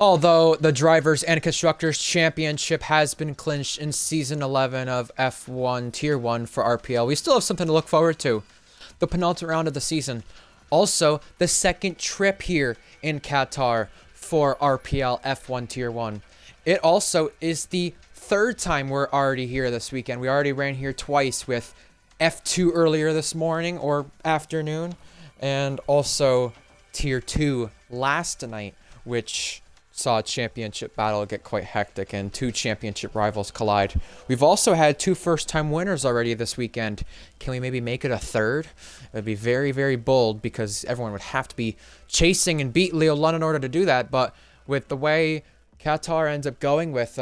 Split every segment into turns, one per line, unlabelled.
Although the Drivers' and Constructors' Championship has been clinched in Season 11 of F1 Tier 1 for RPL, we still have something to look forward to. The penultimate round of the season. Also, the second trip here in Qatar for RPL F1 Tier 1. It also is the third time we're already here this weekend. We already ran here twice with F2 earlier this morning or afternoon, and also Tier 2 last night, which saw a championship battle get quite hectic and two championship rivals collide. We've also had two first-time winners already this weekend. Can we maybe make it a third? It would be very, very bold because everyone would have to be chasing and beat Leo Lund in order to do that. But with the way Qatar ends up going with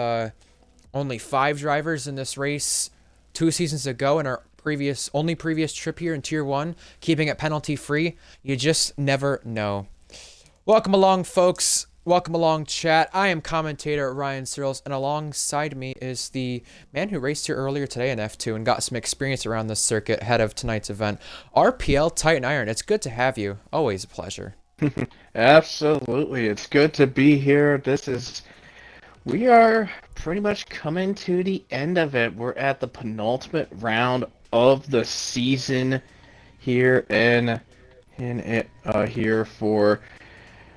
only 5 drivers in this race 2 seasons ago in our previous trip here in Tier 1, keeping it penalty-free, you just never know. Welcome along, folks. Welcome along, chat. I am commentator Ryan Searles, and alongside me is the man who raced here earlier today in F2 and got some experience around this circuit ahead of tonight's event. RPL Titan Iron, it's good to have you. Always a pleasure.
Absolutely. It's good to be here. We are pretty much coming to the end of it. We're at the penultimate round of the season here here for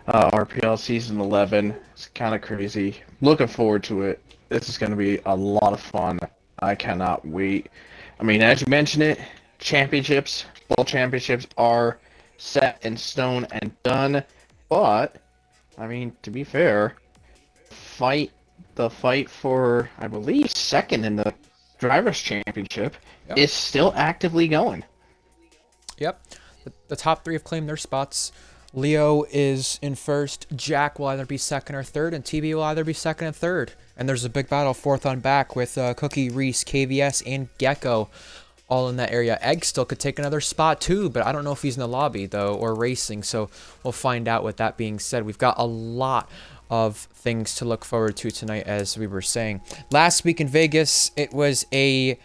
RPL Season 11. It's kind of crazy. Looking forward to it. This is going to be a lot of fun. I cannot wait. I mean, as you mentioned it, world championships are set in stone and done. But, I mean, to be fair, the fight for, I believe, second in the Drivers' Championship is still actively going.
Yep. The top 3 have claimed their spots. Leo is in first, Jack will either be second or third, and TB will either be second and third. And there's a big battle fourth on back with Cookie, Reese, KVS, and Gecko all in that area. Egg still could take another spot too, but I don't know if he's in the lobby, though, or racing, so we'll find out. With that being said, we've got a lot of things to look forward to tonight, as we were saying. Last week in Vegas, it was a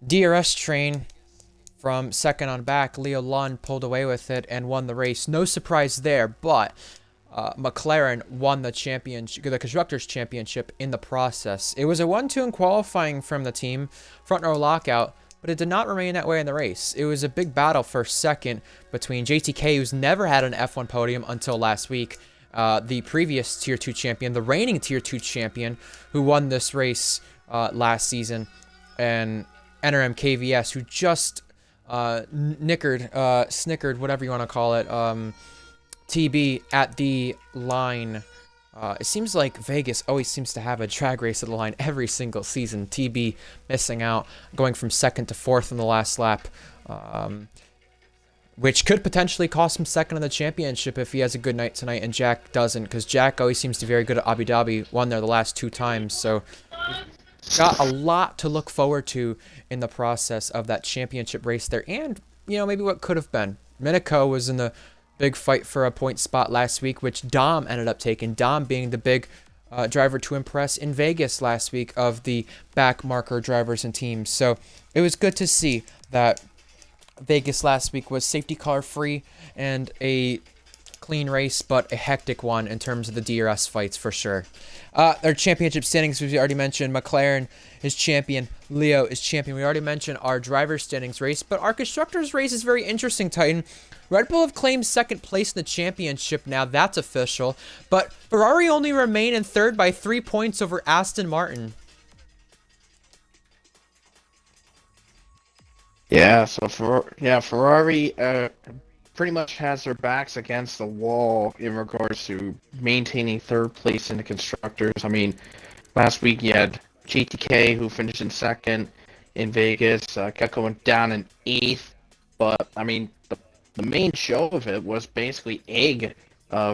DRS train. From second on back, Leo Lund pulled away with it and won the race. No surprise there, but McLaren won the Constructors' Championship in the process. It was a 1-2 in qualifying from the team, front row lockout, but it did not remain that way in the race. It was a big battle for second between JTK, who's never had an F1 podium until last week, the previous Tier 2 champion, the reigning Tier 2 champion, who won this race last season, and NRM KVS, who just snickered, whatever you want to call it, TB at the line. It seems like Vegas always seems to have a drag race at the line every single season. TB missing out, going from second to fourth in the last lap, which could potentially cost him second in the championship if he has a good night tonight and Jack doesn't, because Jack always seems to be very good at Abu Dhabi, won there the last 2 times, so got a lot to look forward to in the process of that championship race there, and, you know, maybe what could have been. Minico was in the big fight for a point spot last week, which Dom ended up taking. Dom being the big driver to impress in Vegas last week of the back marker drivers and teams. So it was good to see that Vegas last week was safety car free and a clean race, but a hectic one in terms of the DRS fights for sure. Their championship standings, we already mentioned, McLaren is champion, Leo is champion. We already mentioned our driver standings race, but our constructors race is very interesting, Titan. Red Bull have claimed second place in the championship now, that's official, but Ferrari only remain in third by 3 points over Aston Martin.
Yeah, so Ferrari pretty much has their backs against the wall in regards to maintaining third place in the constructors. I mean, last week you had GTK, who finished in second in Vegas. Kept going down in 8th, but I mean, the main show of it was basically Egg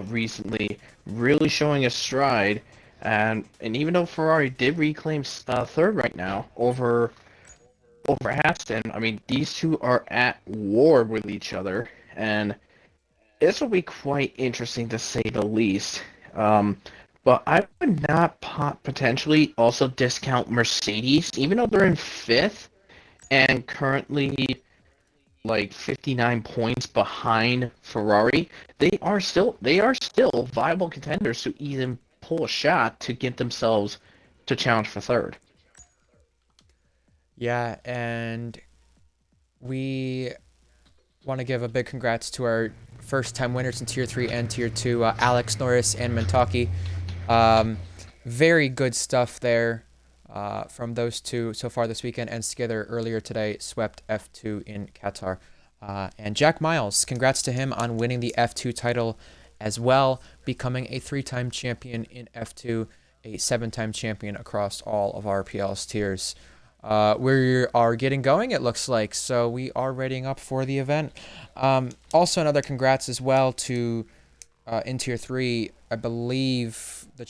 recently really showing a stride, and even though Ferrari did reclaim third right now over Aston, I mean, these two are at war with each other, and this will be quite interesting to say the least. But I would not potentially also discount Mercedes, even though they're in 5th and currently like 59 points behind Ferrari. They are still viable contenders to even pull a shot to get themselves to challenge for third.
Yeah, and we want to give a big congrats to our first-time winners in Tier 3 and Tier 2, Alex Norris and Mentaki. Very good stuff there from those two so far this weekend, and Skither earlier today swept F2 in Qatar. And Jack Miles, congrats to him on winning the F2 title as well, becoming a 3-time champion in F2, a 7-time champion across all of RPL's tiers. We are getting going, it looks like, so we are readying up for the event. Also, another congrats as well to in Tier 3. I believe the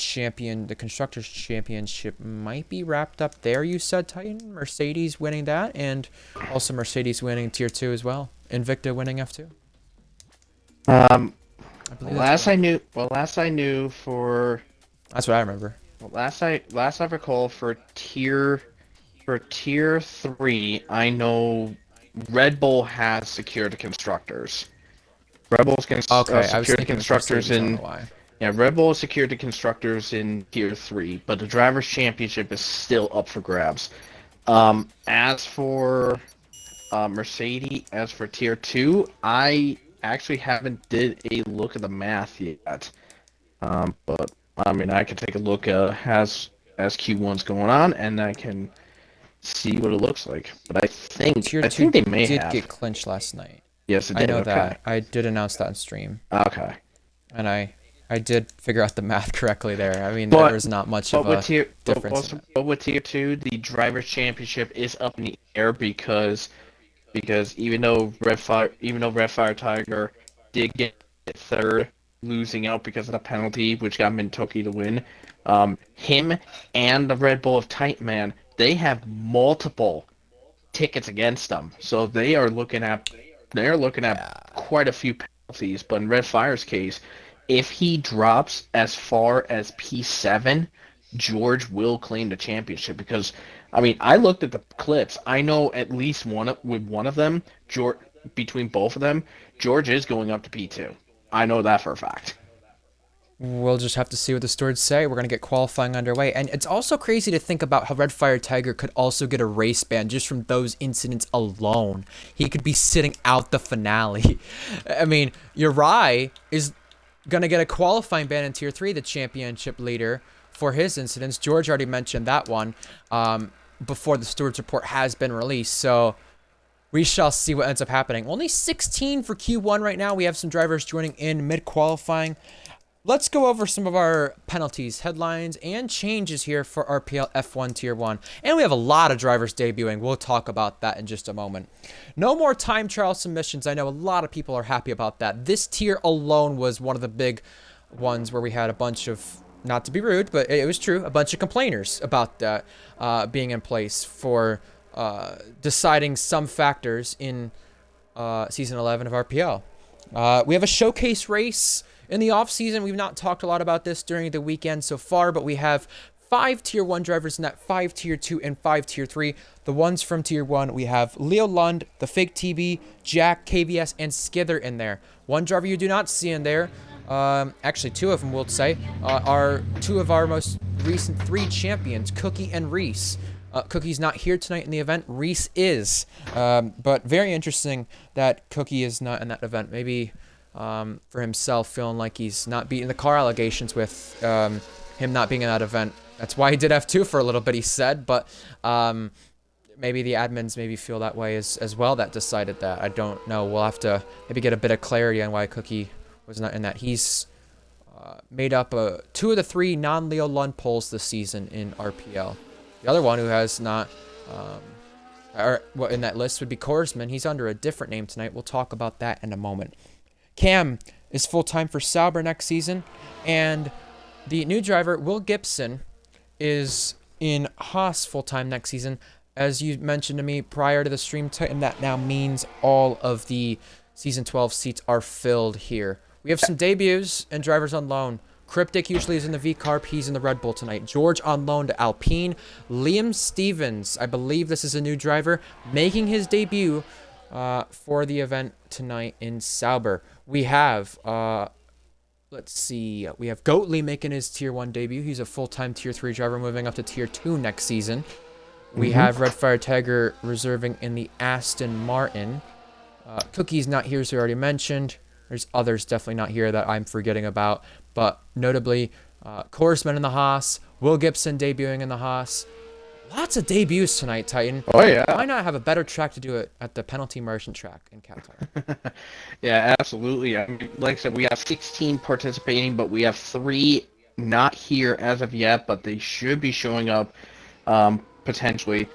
Constructors Championship might be wrapped up there, you said, Titan? Mercedes winning that, and also Mercedes winning Tier 2 as well. Invicta winning F2.
Last I knew for...
That's what I remember.
Last I recall for Tier 3, I know Red Bull has secured the constructors. Red Bull's secured the constructors in... Yeah, Red Bull has secured the constructors in Tier 3, but the Drivers' Championship is still up for grabs. As for Mercedes, as for Tier 2, I actually haven't did a look at the math yet. But, I mean, I can take a look as Q1's going on, and I can see what it looks like. But I think they may have.
Get clinched last night.
Yes, it did.
I know that. I did announce that on stream.
Okay.
And I did figure out the math correctly there. I mean, there was not much of a difference.
But with Tier 2, the Drivers' Championship is up in the air because even though Red Fire Tiger did get third, losing out because of the penalty, which got Mintoki to win, him and the Red Bull of Tightman, they have multiple tickets against them, so they are looking at quite a few penalties. But in Red Fire's case, if he drops as far as P7, George will claim the championship. Because, I mean, I looked at the clips. I know at least one of them, between both of them, George is going up to P2. I know that for a fact.
We'll just have to see what the stewards say. We're going to get qualifying underway. And it's also crazy to think about how Red Fire Tiger could also get a race ban just from those incidents alone. He could be sitting out the finale. I mean, Uri is going to get a qualifying ban in Tier 3, the championship leader, for his incidents. George already mentioned that one before the stewards report has been released. So we shall see what ends up happening. Only 16 for Q1 right now. We have some drivers joining in mid-qualifying. Let's go over some of our penalties, headlines, and changes here for RPL F1 Tier 1. And we have a lot of drivers debuting. We'll talk about that in just a moment. No more time trial submissions. I know a lot of people are happy about that. This tier alone was one of the big ones where we had a bunch of, not to be rude, but it was true, a bunch of complainers about that being in place for deciding some factors in Season 11 of RPL. We have a showcase race in the off-season. We've not talked a lot about this during the weekend so far, but we have 5 Tier 1 drivers in that, 5 Tier 2, and 5 Tier 3. The ones from Tier 1, we have Leo Lund, the Fake TB, Jack, KVS, and Skither in there. One driver you do not see in there, actually 2 of them, we'll say, are 2 of our most recent 3 champions, Cookie and Reese. Cookie's not here tonight in the event. Reese is. But very interesting that Cookie is not in that event. Maybe for himself, feeling like he's not beating the car allegations with him not being in that event. That's why he did F2 for a little bit, he said. But maybe the admins maybe feel that way as well, that decided that. I don't know. We'll have to maybe get a bit of clarity on why Cookie was not in that. He's made up 2 of the 3 non-Leo Lund polls this season in RPL. The other one who has not, in that list would be Korsman. He's under a different name tonight. We'll talk about that in a moment. Cam is full-time for Sauber next season, and the new driver, Will Gibson, is in Haas full-time next season. As you mentioned to me prior to the stream, Titan, that now means all of the Season 12 seats are filled here. We have some debuts and drivers on loan. Cryptic usually is in the V-Carb. He's in the Red Bull tonight. George on loan to Alpine. Liam Stevens, I believe this is a new driver, making his debut for the event tonight in Sauber. We have Let's see. We have Goatley making his Tier 1 debut. He's a full-time Tier 3 driver moving up to Tier 2 next season. We
Mm-hmm.
have Redfire Tiger reserving in the Aston Martin. Cookie's not here, as we already mentioned. There's others definitely not here that I'm forgetting about. But notably, Korsman in the Haas. Will Gibson debuting in the Haas. Lots of debuts tonight, Titan.
Oh yeah.
Why not have a better track to do it at the penalty margin track in Qatar?
Yeah, absolutely. I mean, like I said, we have 16 participating, but we have 3 not here as of yet, but they should be showing up potentially.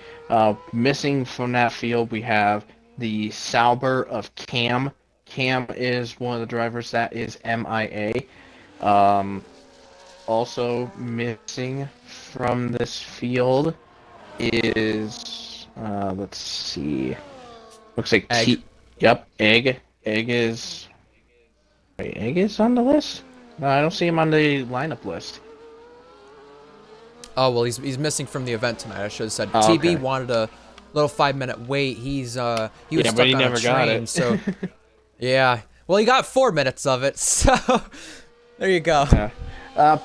Missing from that field, we have the Sauber of Cam. Cam is one of the drivers that is MIA. Also missing from this field is, let's see, looks like
Egg.
Yep, Egg. Egg is on the list? No, I don't see him on the lineup list.
Oh, well, he's missing from the event tonight. I should have said.
Oh,
TB
okay.
wanted a little 5-minute wait. He was
Yeah,
stuck
but he
on a
never got
train,
it.
so yeah. Well, he got 4 minutes of it, so there you go.
Yeah.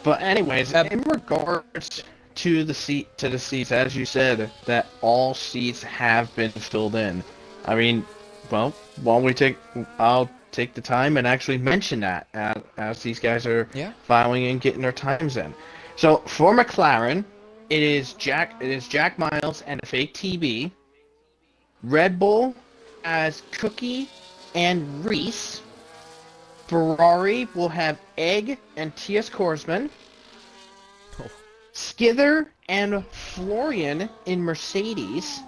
But anyways, in regards to the seats, as you said, that all seats have been filled in. I mean, well, I'll take the time and actually mention that as these guys are filing and getting their times in. So for McLaren, it is Jack Miles and a fake TB. Red Bull as Cookie and Reese. Ferrari will have Egg and T.S. Korsman. Skither and Florian in Mercedes.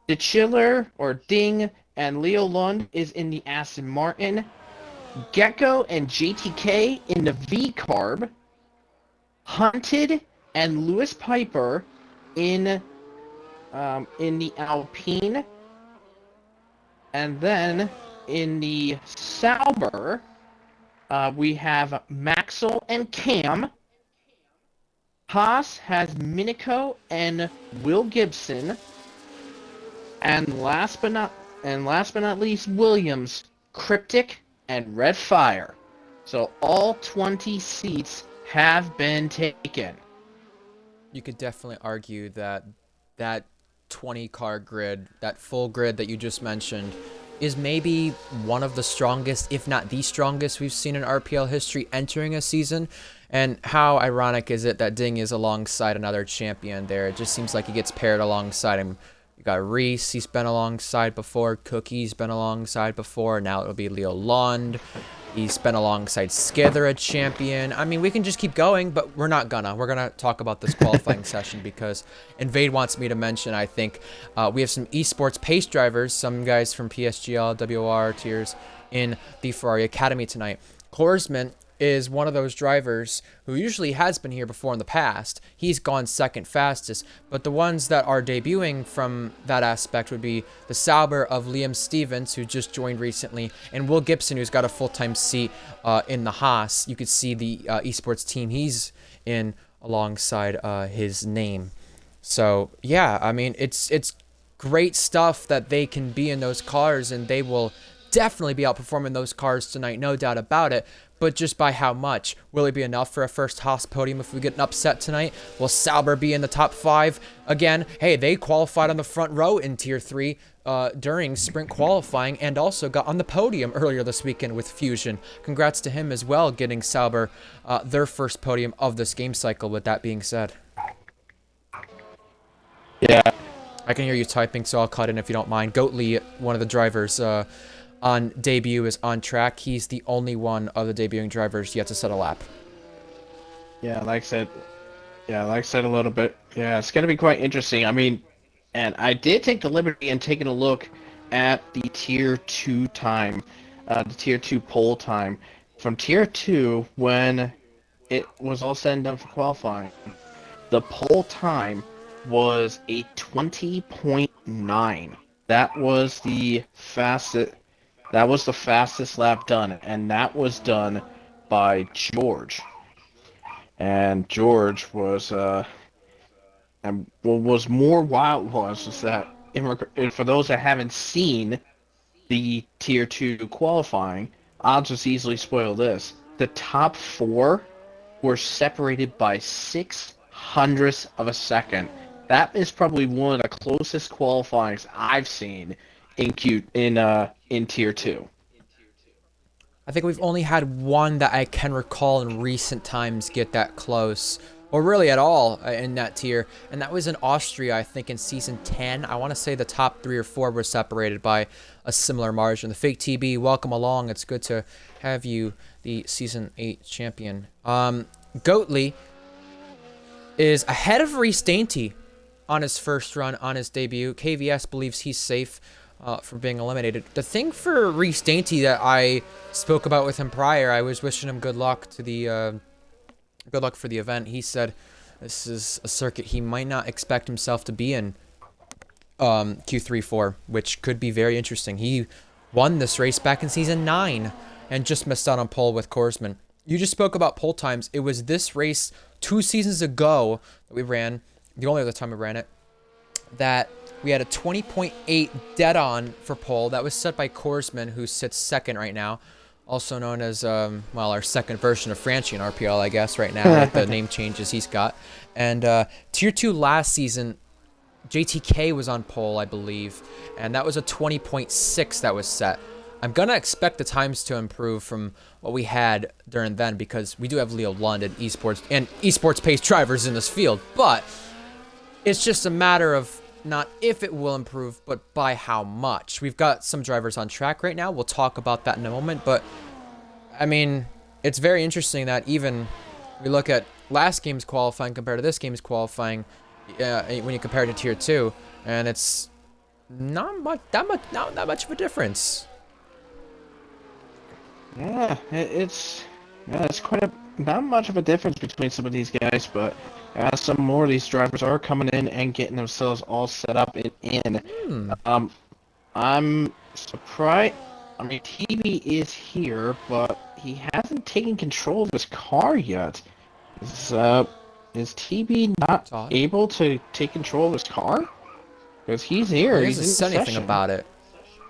The Chiller or Ding and Leo Lund is in the Aston Martin. Gecko and JTK in the V-Carb. Hunted and Lewis Piper in the Alpine. And then in the Sauber, we have Maxwell and Cam. Haas has Minico and Will Gibson. And last but not least, Williams, Cryptic, and Red Fire. So all 20 seats have been taken.
You could definitely argue that that 20-car grid, that full grid that you just mentioned, is maybe one of the strongest, if not the strongest, we've seen in RPL history entering a season. And how ironic is it that Ding is alongside another champion there? It just seems like he gets paired alongside him. You got Reese, he's been alongside before. Cookie's been alongside before. Now it'll be Leo Lund. He's been alongside Skither, a champion. I mean, we can just keep going, but we're not gonna. We're gonna talk about this qualifying session because Invade wants me to mention, I think, we have some esports pace drivers, some guys from PSGL, WR tiers in the Ferrari Academy tonight. Korsman is one of those drivers who usually has been here before in the past. He's gone second fastest, but the ones that are debuting from that aspect would be the Sauber of Liam Stevens, who just joined recently, and Will Gibson, who's got a full-time seat in the Haas. You could see the esports team he's in alongside his name. So yeah, I mean, it's great stuff that they can be in those cars, and they will definitely be outperforming those cars tonight, no doubt about it. But just by how much? Will it be enough for a first Haas podium if we get an upset tonight? Will Sauber be in the top 5? Again, hey, they qualified on the front row in Tier 3 during sprint qualifying and also got on the podium earlier this weekend with Fusion. Congrats to him as well, getting Sauber their first podium of this game cycle, with that being said.
Yeah.
I can hear you typing, so I'll cut in if you don't mind. Goatley, one of the drivers on debut, is on track. He's the only one of the debuting drivers yet to set a lap.
Yeah, like I said a little bit. Yeah, it's going to be quite interesting. I mean, and I did take the liberty and taking a look at the Tier 2 time, the Tier 2 pole time. From Tier 2, when it was all said and done for qualifying, the pole time was a 20.9. That was the fastest lap done, and that was done by George. And George was, and what was more wild was that, for those that haven't seen the Tier 2 qualifying, I'll just easily spoil this. the top four were separated by 600ths of a second. That is probably one of the closest qualifyings I've seen in Tier 2.
I think we've only had one that I can recall in recent times get that close, or really at all in that tier, and that was in Austria, I think in Season 10. I want to say the top 3 or 4 were separated by a similar margin. The Fake TB, welcome along. It's good to have you, the Season 8 champion. Goatley is ahead of Reese Dainty on his first run, on his debut. KVS believes he's safe from being eliminated. The thing for Reese Dainty that I spoke about with him prior, I was wishing him good luck to the good luck for the event. He said this is a circuit he might not expect himself to be in Q3-4, which could be very interesting. He won this race back in Season 9 and just missed out on pole with Korsman. You just spoke about pole times. It was this race 2 seasons ago that we ran, the only other time we ran it, that we had a 20.8 dead on for pole. That was set by Korsman, who sits second right now, also known as, well, our second version of Franchi in RPL, I guess, right now, with the name changes he's got. And Tier 2 last season, JTK was on pole, I believe, and that was a 20.6 that was set. I'm going to expect the times to improve from what we had during then, because we do have Leo Lund and esports-paced drivers in this field, but it's just a matter of not if it will improve, but by how much. We've got some drivers on track right now. We'll talk about that in a moment, but, I mean, it's very interesting that even we look at last game's qualifying compared to this game's qualifying, when you compare it to Tier 2, and it's not that much of a difference.
Yeah, it's quite not much of a difference between some of these guys, but some more of these drivers are coming in and getting themselves all set up and in. I'm surprised. I mean, TB is here, but he hasn't taken control of his car yet. Is TB not able to take control of his car? Because he's here.
He
hasn't
said anything about it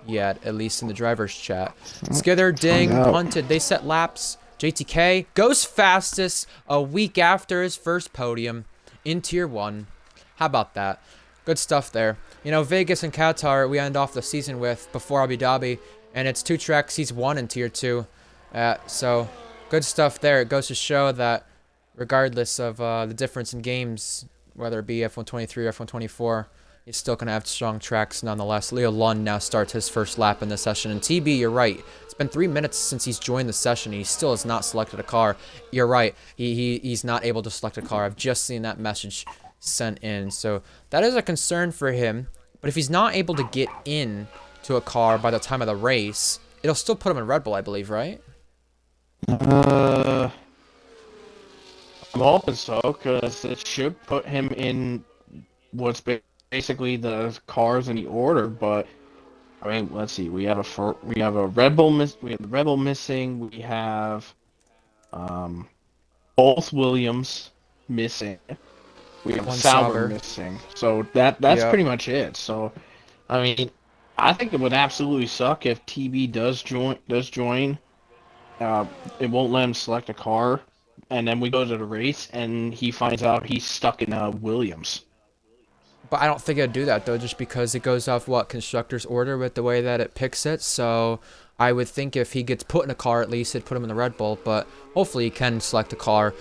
yet, at least in the driver's chat. Skither, Ding, punted. They set laps. JTK goes fastest a week after his first podium in Tier 1. How about that? Good stuff there. You know, Vegas and Qatar, we end off the season with before Abu Dhabi, and it's 2 tracks he's won in Tier 2. So, good stuff there. It goes to show that regardless of the difference in games, whether it be F123 or F124, he's still going to have strong tracks nonetheless. Leo Lund now starts his first lap in the session. And TB, you're right. It's been 3 minutes since he's joined the session. He still has not selected a car. You're right. He's not able to select a car. I've just seen that message sent in. So that is a concern for him. But if he's not able to get in to a car by the time of the race, it'll still put him in Red Bull, I believe, right?
I'm hoping so, because it should put him in what's basically the cars in the order. But I mean, let's see. We have a Red Bull we have the Red Bull missing. We have both Williams missing. We have Sauber missing. So that's pretty much it. So I mean, I think it would absolutely suck if TB does join. It won't let him select a car, and then we go to the race, and he finds out he's stuck in Williams.
But I don't think it'd do that, though, just because it goes off, what, constructor's order with the way that it picks it. So I would think if he gets put in a car, at least it'd put him in the Red Bull. But hopefully he can select a car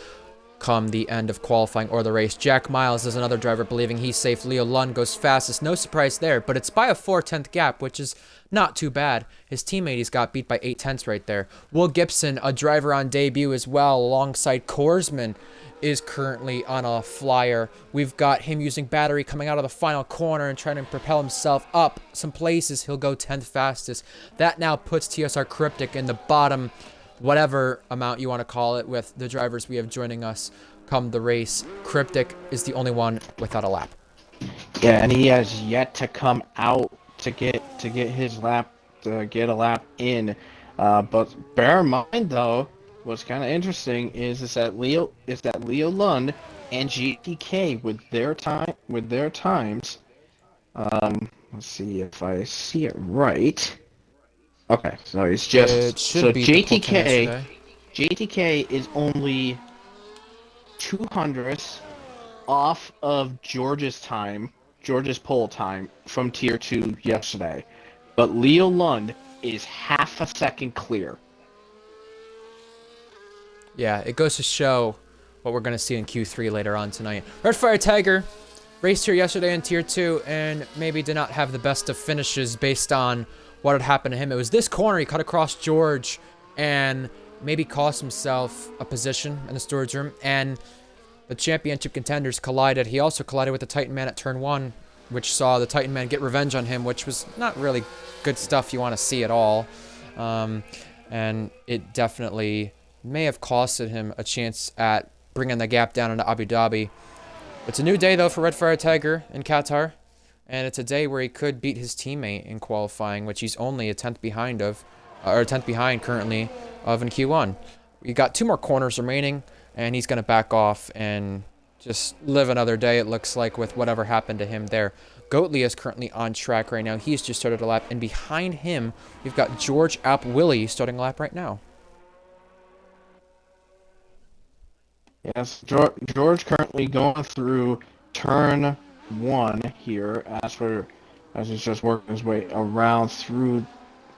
come the end of qualifying or the race. Jack Miles is another driver believing he's safe. Leo Lund goes fastest. No surprise there, but it's by a 4/10 gap, which is not too bad. His teammate, he's got beat by 8/10 right there. Will Gibson, a driver on debut as well, alongside Korsman, is currently on a flyer. We've got him using battery coming out of the final corner and trying to propel himself up some places. He'll go 10th fastest. That now puts TSR Cryptic in the bottom, whatever amount you want to call it, with the drivers we have joining us come the race. Cryptic is the only one without a lap.
Yeah, and he has yet to come out to get his lap, to get a lap in. But bear in mind, though, what's kind of interesting is that Leo Lund and GTK with their times. Let's see if I see it right. Okay, so it's just
it should be
JTK. JTK is only 200ths off of George's pole time from Tier 2 yesterday. But Leo Lund is half a second clear.
Yeah, it goes to show what we're going to see in Q3 later on tonight. Red Fire Tiger raced here yesterday in Tier 2 and maybe did not have the best of finishes based on what had happened to him. It was this corner he cut across George and maybe cost himself a position in the storage room. And the championship contenders collided. He also collided with the Titan Man at turn 1, which saw the Titan Man get revenge on him, which was not really good stuff you want to see at all. And it definitely may have costed him a chance at bringing the gap down into Abu Dhabi. It's a new day, though, for Red Fire Tiger in Qatar. And it's a day where he could beat his teammate in qualifying, which he's only a 10th behind of, or 10th behind currently of in Q1. We got 2 more corners remaining, and he's going to back off and just live another day, it looks like, with whatever happened to him there. Goatley is currently on track right now. He's just started a lap, and behind him, we've got George App Willie starting a lap right now.
Yes, George currently going through turn 1 here as he's just working his way around through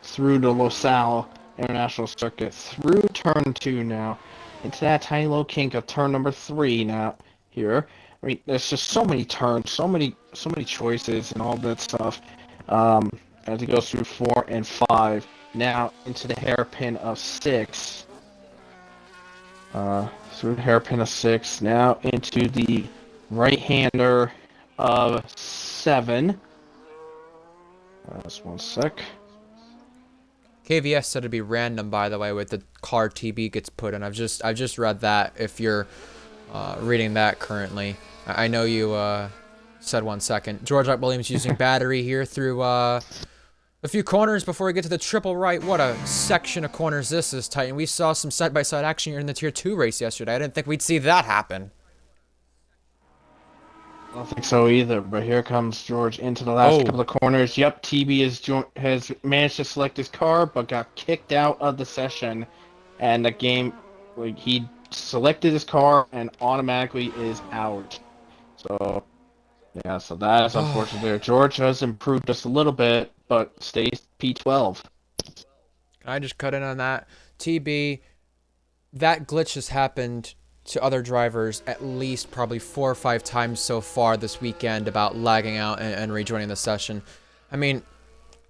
the Losail International Circuit, through turn 2 now, into that tiny little kink of turn number 3 now here. I mean, there's just so many turns, so many choices and all that stuff. As he goes through 4 and 5, now into the hairpin of 6. Through the hairpin of 6, now into the right-hander of 7. Just one sec.
KVS said it'd be random, by the way, with the car TB gets put in. I've just read that. If you're reading that currently, I know you said 1 second. George Williams using battery here through a few corners before we get to the triple right. What a section of corners this is, Titan. We saw some side-by-side action here in the Tier 2 race yesterday. I didn't think we'd see that happen.
I don't think so either, but here comes George into the last couple of corners. Yep, TB has managed to select his car, but got kicked out of the session. And the game, like, he selected his car and automatically is out. So, yeah, so that is unfortunate there. George has improved just a little bit, but stays P12.
Can I just cut in on that? TB, that glitch has happened to other drivers at least probably 4 or 5 times so far this weekend about lagging out and rejoining the session. I mean,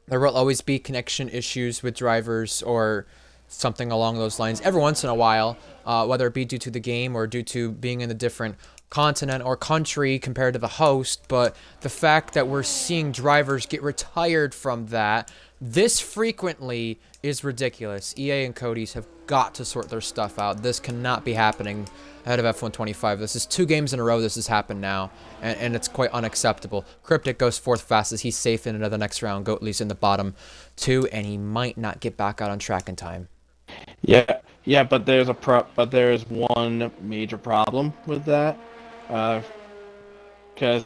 there will always be connection issues with drivers or something along those lines every once in a while, whether it be due to the game or due to being in a different continent or country compared to the host. But the fact that we're seeing drivers get retired from that this frequently is ridiculous. EA and Cody's have got to sort their stuff out. This cannot be happening ahead of F125. This is 2 games in a row this has happened now, and it's quite unacceptable. Cryptic goes 4th fastest. He's safe into the next round. Goatley's in the bottom 2, and he might not get back out on track in time.
Yeah, but there's one major problem with that, because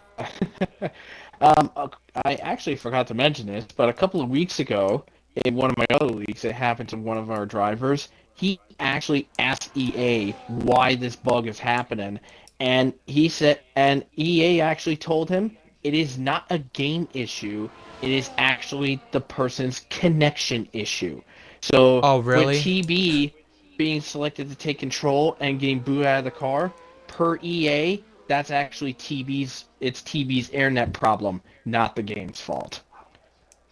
I actually forgot to mention this, but a couple of weeks ago, in one of my other leagues, it happened to one of our drivers. He actually asked EA why this bug is happening, and EA actually told him it is not a game issue. It is actually the person's connection issue. So,
oh, really?
with TB being selected to take control and getting booed out of the car, per EA, that's actually TB's internet problem, not the game's fault.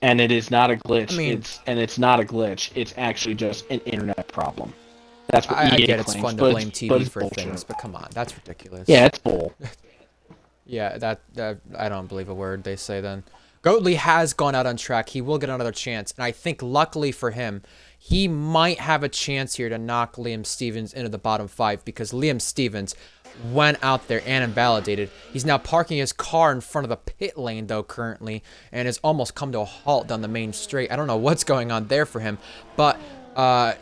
And it is not a glitch.
I mean,
it's not a glitch. It's actually just an internet problem. That's what
I
EA
get
claims,
it's fun to
but
blame TB for
bullshit.
things, but come on, that's ridiculous.
Yeah, it's bull.
Yeah, that I don't believe a word they say then. Goatley has gone out on track. He will get another chance, and I think luckily for him, he might have a chance here to knock Liam Stevens into the bottom 5 because Liam Stevens went out there and invalidated. He's now parking his car in front of the pit lane, though, currently, and has almost come to a halt down the main straight. I don't know what's going on there for him, but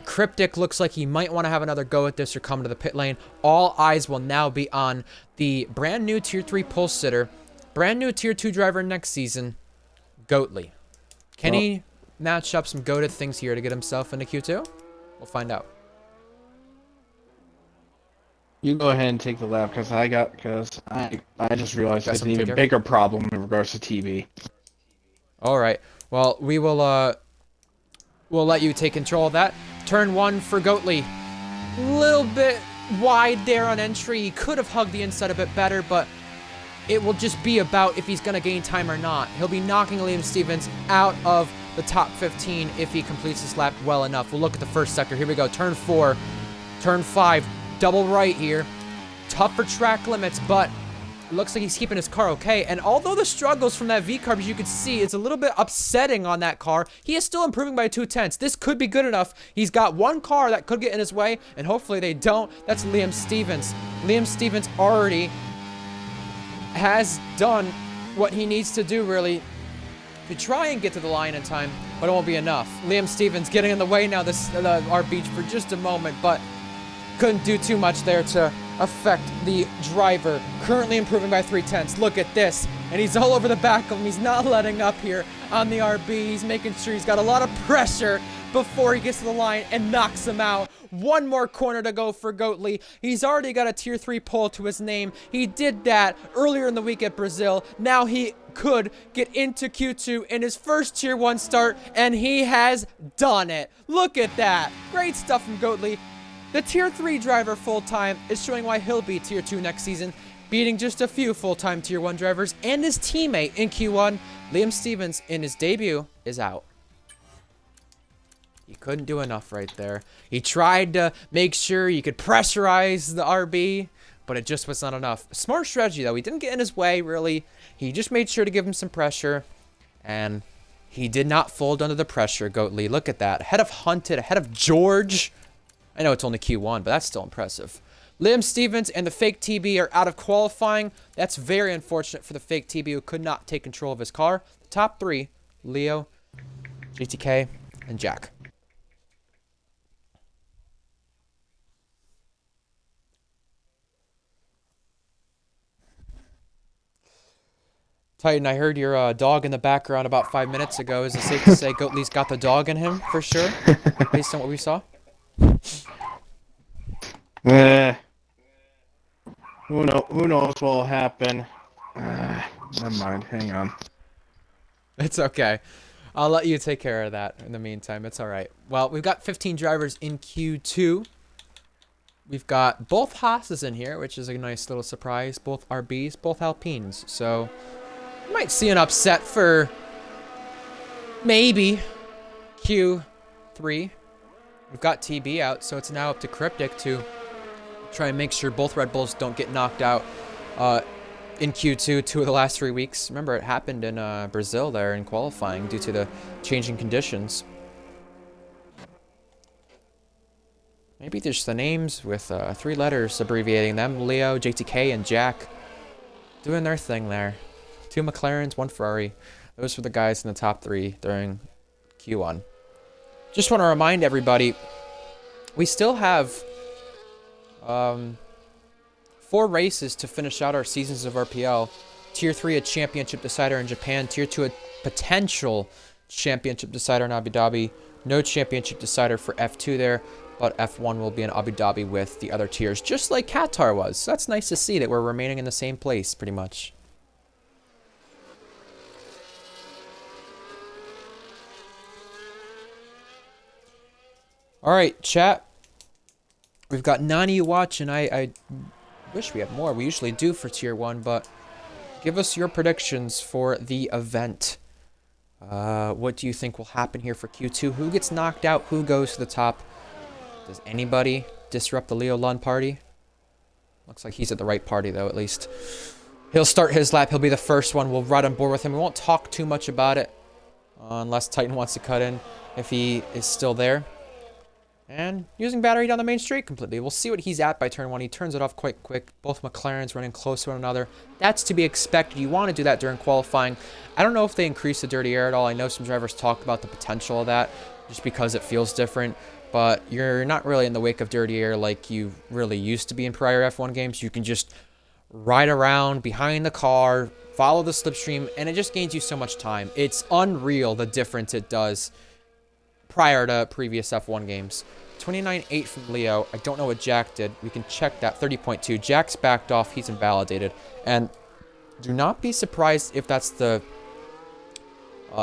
Cryptic looks like he might want to have another go at this or come to the pit lane. All eyes will now be on the brand new Tier 3 pole sitter, brand new Tier 2 driver next season, Goatley. Can he match up some goated things here to get himself into Q2? We'll find out.
You go ahead and take the lap because I just realized
Got
it's an
something to take
even
care of?
bigger problem in regards to TV.
All right. Well, we'll let you take control of that. Turn 1 for Goatley. Little bit wide there on entry. He could have hugged the inside a bit better, but it will just be about if he's going to gain time or not. He'll be knocking Liam Stevens out of the top 15 if he completes this lap well enough. We'll look at the first sector. Here we go. Turn 4, turn 5, double right here. Tough for track limits, but it looks like he's keeping his car okay. And although the struggles from that V-carb, as you can see, it's a little bit upsetting on that car, he is still improving by 2/10. This could be good enough. He's got one car that could get in his way, and hopefully they don't. That's Liam Stevens. Liam Stevens already has done what he needs to do, really, to try and get to the line in time, but it won't be enough. Liam Stevens getting in the way now, our beach for just a moment, but couldn't do too much there to affect the driver. Currently improving by 3/10. Look at this. And he's all over the back of him. He's not letting up here on the RB. He's making sure he's got a lot of pressure before he gets to the line and knocks him out. One more corner to go for Goatley. He's already got a tier 3 pole to his name. He did that earlier in the week at Brazil. Now he could get into Q2 in his first tier 1 start, and he has done it. Look at that. Great stuff from Goatley. The tier 3 driver full-time is showing why he'll be tier 2 next season, beating just a few full-time tier 1 drivers and his teammate in Q1. Liam Stevens in his debut is out. He couldn't do enough right there. He tried to make sure he could pressurize the RB, but it just was not enough. Smart strategy, though. He didn't get in his way, really. He just made sure to give him some pressure, and he did not fold under the pressure, Goatley. Look at that. Ahead of Hunted, ahead of George. I know it's only Q1, but that's still impressive. Liam Stevens and the fake TB are out of qualifying. That's very unfortunate for the fake TB who could not take control of his car. The top 3, Leo, GTK, and Jack. Titan, I heard your dog in the background about 5 minutes ago. Is it safe to say Goatley's got the dog in him for sure, based on what we saw?
Who knows what will happen? Never mind. Hang on.
It's okay. I'll let you take care of that in the meantime. It's all right. Well, we've got 15 drivers in Q2. We've got both Haas's in here, which is a nice little surprise. Both RBs, both Alpines. So, you might see an upset for maybe Q3. We've got TB out, so it's now up to Cryptic to try and make sure both Red Bulls don't get knocked out in Q2 2 of the last 3 weeks. Remember, it happened in Brazil there in qualifying due to the changing conditions. Maybe just the names with 3 letters abbreviating them. Leo, JTK, and Jack doing their thing there. 2 McLarens, 1 Ferrari. Those were the guys in the top 3 during Q1. Just want to remind everybody, we still have 4 races to finish out our seasons of RPL. Tier 3, a championship decider in Japan. Tier 2, a potential championship decider in Abu Dhabi. No championship decider for F2 there, but F1 will be in Abu Dhabi with the other tiers, just like Qatar was. So that's nice to see that we're remaining in the same place, pretty much. All right, chat. We've got 9 of you watching. I wish we had more. We usually do for Tier 1, but give us your predictions for the event. What do you think will happen here for Q2? Who gets knocked out? Who goes to the top? Does anybody disrupt the Leo Lund party? Looks like he's at the right party, though, at least. He'll start his lap. He'll be the first one. We'll ride on board with him. We won't talk too much about it unless Titan wants to cut in if he is still there. And using battery down the main straight completely. We'll see what he's at by turn 1. He turns it off quite quick. Both McLarens running close to one another. That's to be expected. You want to do that during qualifying. I don't know if they increase the dirty air at all. I know some drivers talk about the potential of that just because it feels different. But you're not really in the wake of dirty air like you really used to be in prior F1 games. You can just ride around behind the car, follow the slipstream, and it just gains you so much time. It's unreal the difference it does prior to previous F1 games. 29.8 from Leo. I don't know what Jack did. We can check that. 30.2. Jack's backed off. He's invalidated. And do not be surprised if that's the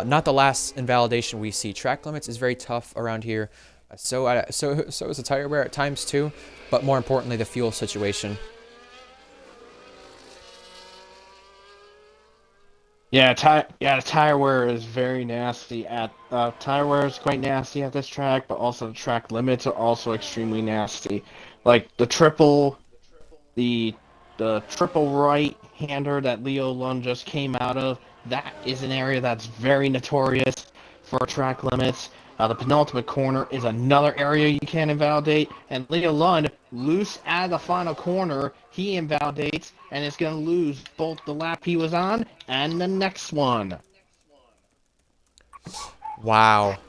not the last invalidation we see. Track limits is very tough around here. So is the tire wear at times too. But more importantly, the fuel situation.
Yeah, the tire wear is very nasty. Tire wear is quite nasty at this track, but also the track limits are also extremely nasty. Like the triple right-hander that Leo Lund just came out of, that is an area that's very notorious for track limits. The penultimate corner is another area you can't invalidate, and Leo Lund, loose at the final corner, he invalidates, and is going to lose both the lap he was on and the next one.
Wow.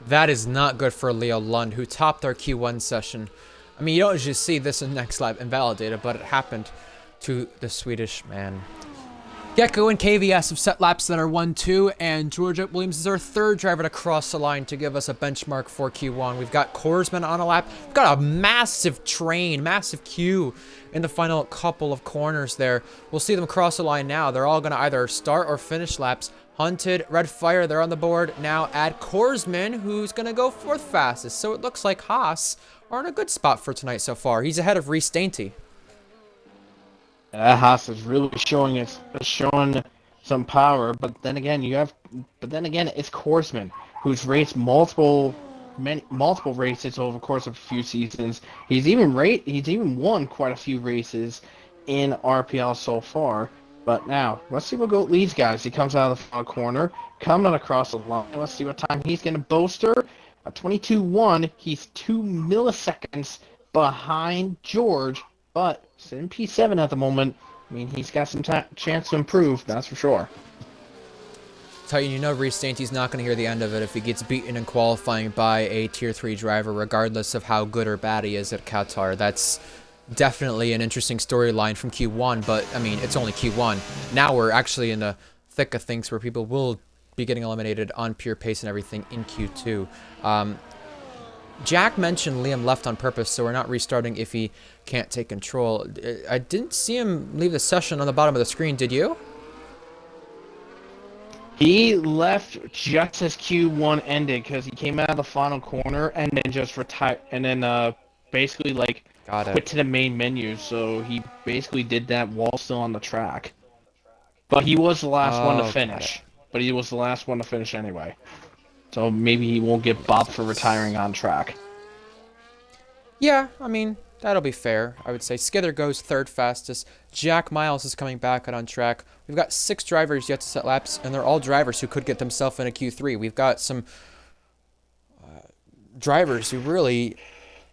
That is not good for Leo Lund, who topped our Q1 session. I mean, you don't usually see this in next lap invalidated, but it happened to the Swedish man. Gecko and KVS have set laps that are 1-2, and George Williams is our third driver to cross the line to give us a benchmark for Q1. We've got Korsman on a lap. We've got a massive train, massive queue in the final couple of corners there. We'll see them cross the line now. They're all going to either start or finish laps. Hunted, Red Fire, they're on the board. Now add Korsman, who's going to go fourth fastest. So it looks like Haas are in a good spot for tonight so far. He's ahead of Reese Dainty.
That Haas is really showing some power, but then again it's Korsman, who's raced multiple races over the course of a few seasons. He's even won quite a few races in RPL so far. But now let's see what Goat leads, guys. He comes out of the final corner, coming across the line. Let's see what time he's going to boaster. A 22.1. He's 2 milliseconds behind George. But he's in P7 at the moment. I mean, he's got some chance to improve, that's for sure.
Titan, you know Reese Dainty's not going to hear the end of it if he gets beaten in qualifying by a Tier 3 driver, regardless of how good or bad he is at Qatar. That's definitely an interesting storyline from Q1, but, I mean, it's only Q1. Now we're actually in the thick of things where people will be getting eliminated on pure pace and everything in Q2. Jack mentioned Liam left on purpose, so we're not restarting if he can't take control. I didn't see him leave the session on the bottom of the screen, did you?
He left just as Q1 ended because he came out of the final corner and then just retired, and then basically like quit to the main menu. So he basically did that while still on the track. But he was the last one to finish. But he was the last one to finish anyway. So maybe he won't get bopped for retiring on track.
Yeah, I mean, that'll be fair, I would say. Skither goes third fastest. Jack Miles is coming back out on track. We've got 6 drivers yet to set laps, and they're all drivers who could get themselves in a Q3. We've got some drivers who really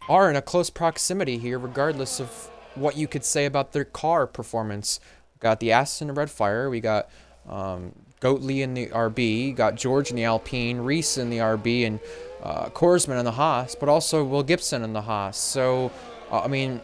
are in a close proximity here, regardless of what you could say about their car performance. We've got the Aston Red Fire. We got Goatley in the RB, got George in the Alpine, Reese in the RB, and Korsman in the Haas, but also Will Gibson in the Haas. So, I mean,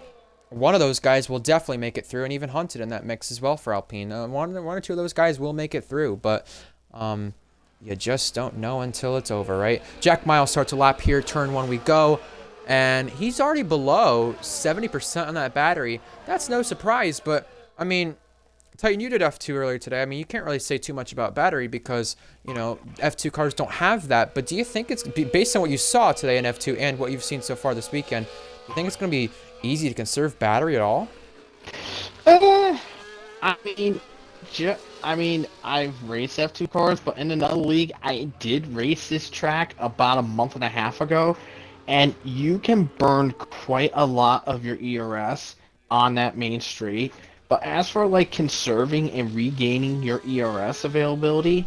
one of those guys will definitely make it through, and even Hunted in that mix as well for Alpine. One or two of those guys will make it through, but you just don't know until it's over, right? Jack Miles starts a lap here, turn 1 we go, and he's already below 70% on that battery. That's no surprise, but, I mean, Titan, you did F2 earlier today. I mean, you can't really say too much about battery because, you know, F2 cars don't have that. But do you think it's, based on what you saw today in F2 and what you've seen so far this weekend, do you think it's going to be easy to conserve battery at all?
I mean, I've raced F2 cars, but in another league, I did race this track about a month and a half ago, and you can burn quite a lot of your ERS on that main street. But as for, like, conserving and regaining your ERS availability,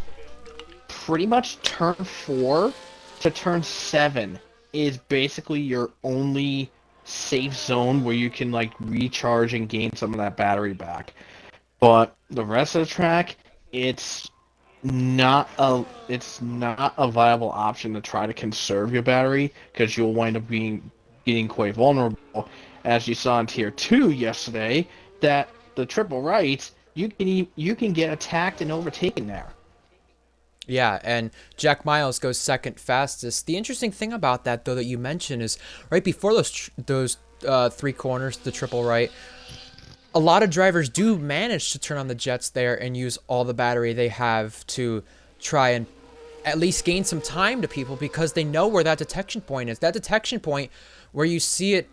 pretty much turn 4 to turn 7 is basically your only safe zone where you can, like, recharge and gain some of that battery back. But the rest of the track, it's not a viable option to try to conserve your battery because you'll wind up getting quite vulnerable. As you saw in Tier 2 yesterday, that the triple rights, you can get attacked and overtaken there.
Yeah, and Jack Miles goes second fastest. The interesting thing about that, though, that you mentioned is right before those three corners, the triple right, a lot of drivers do manage to turn on the jets there and use all the battery they have to try and at least gain some time to people because they know where that detection point is. That detection point where you see it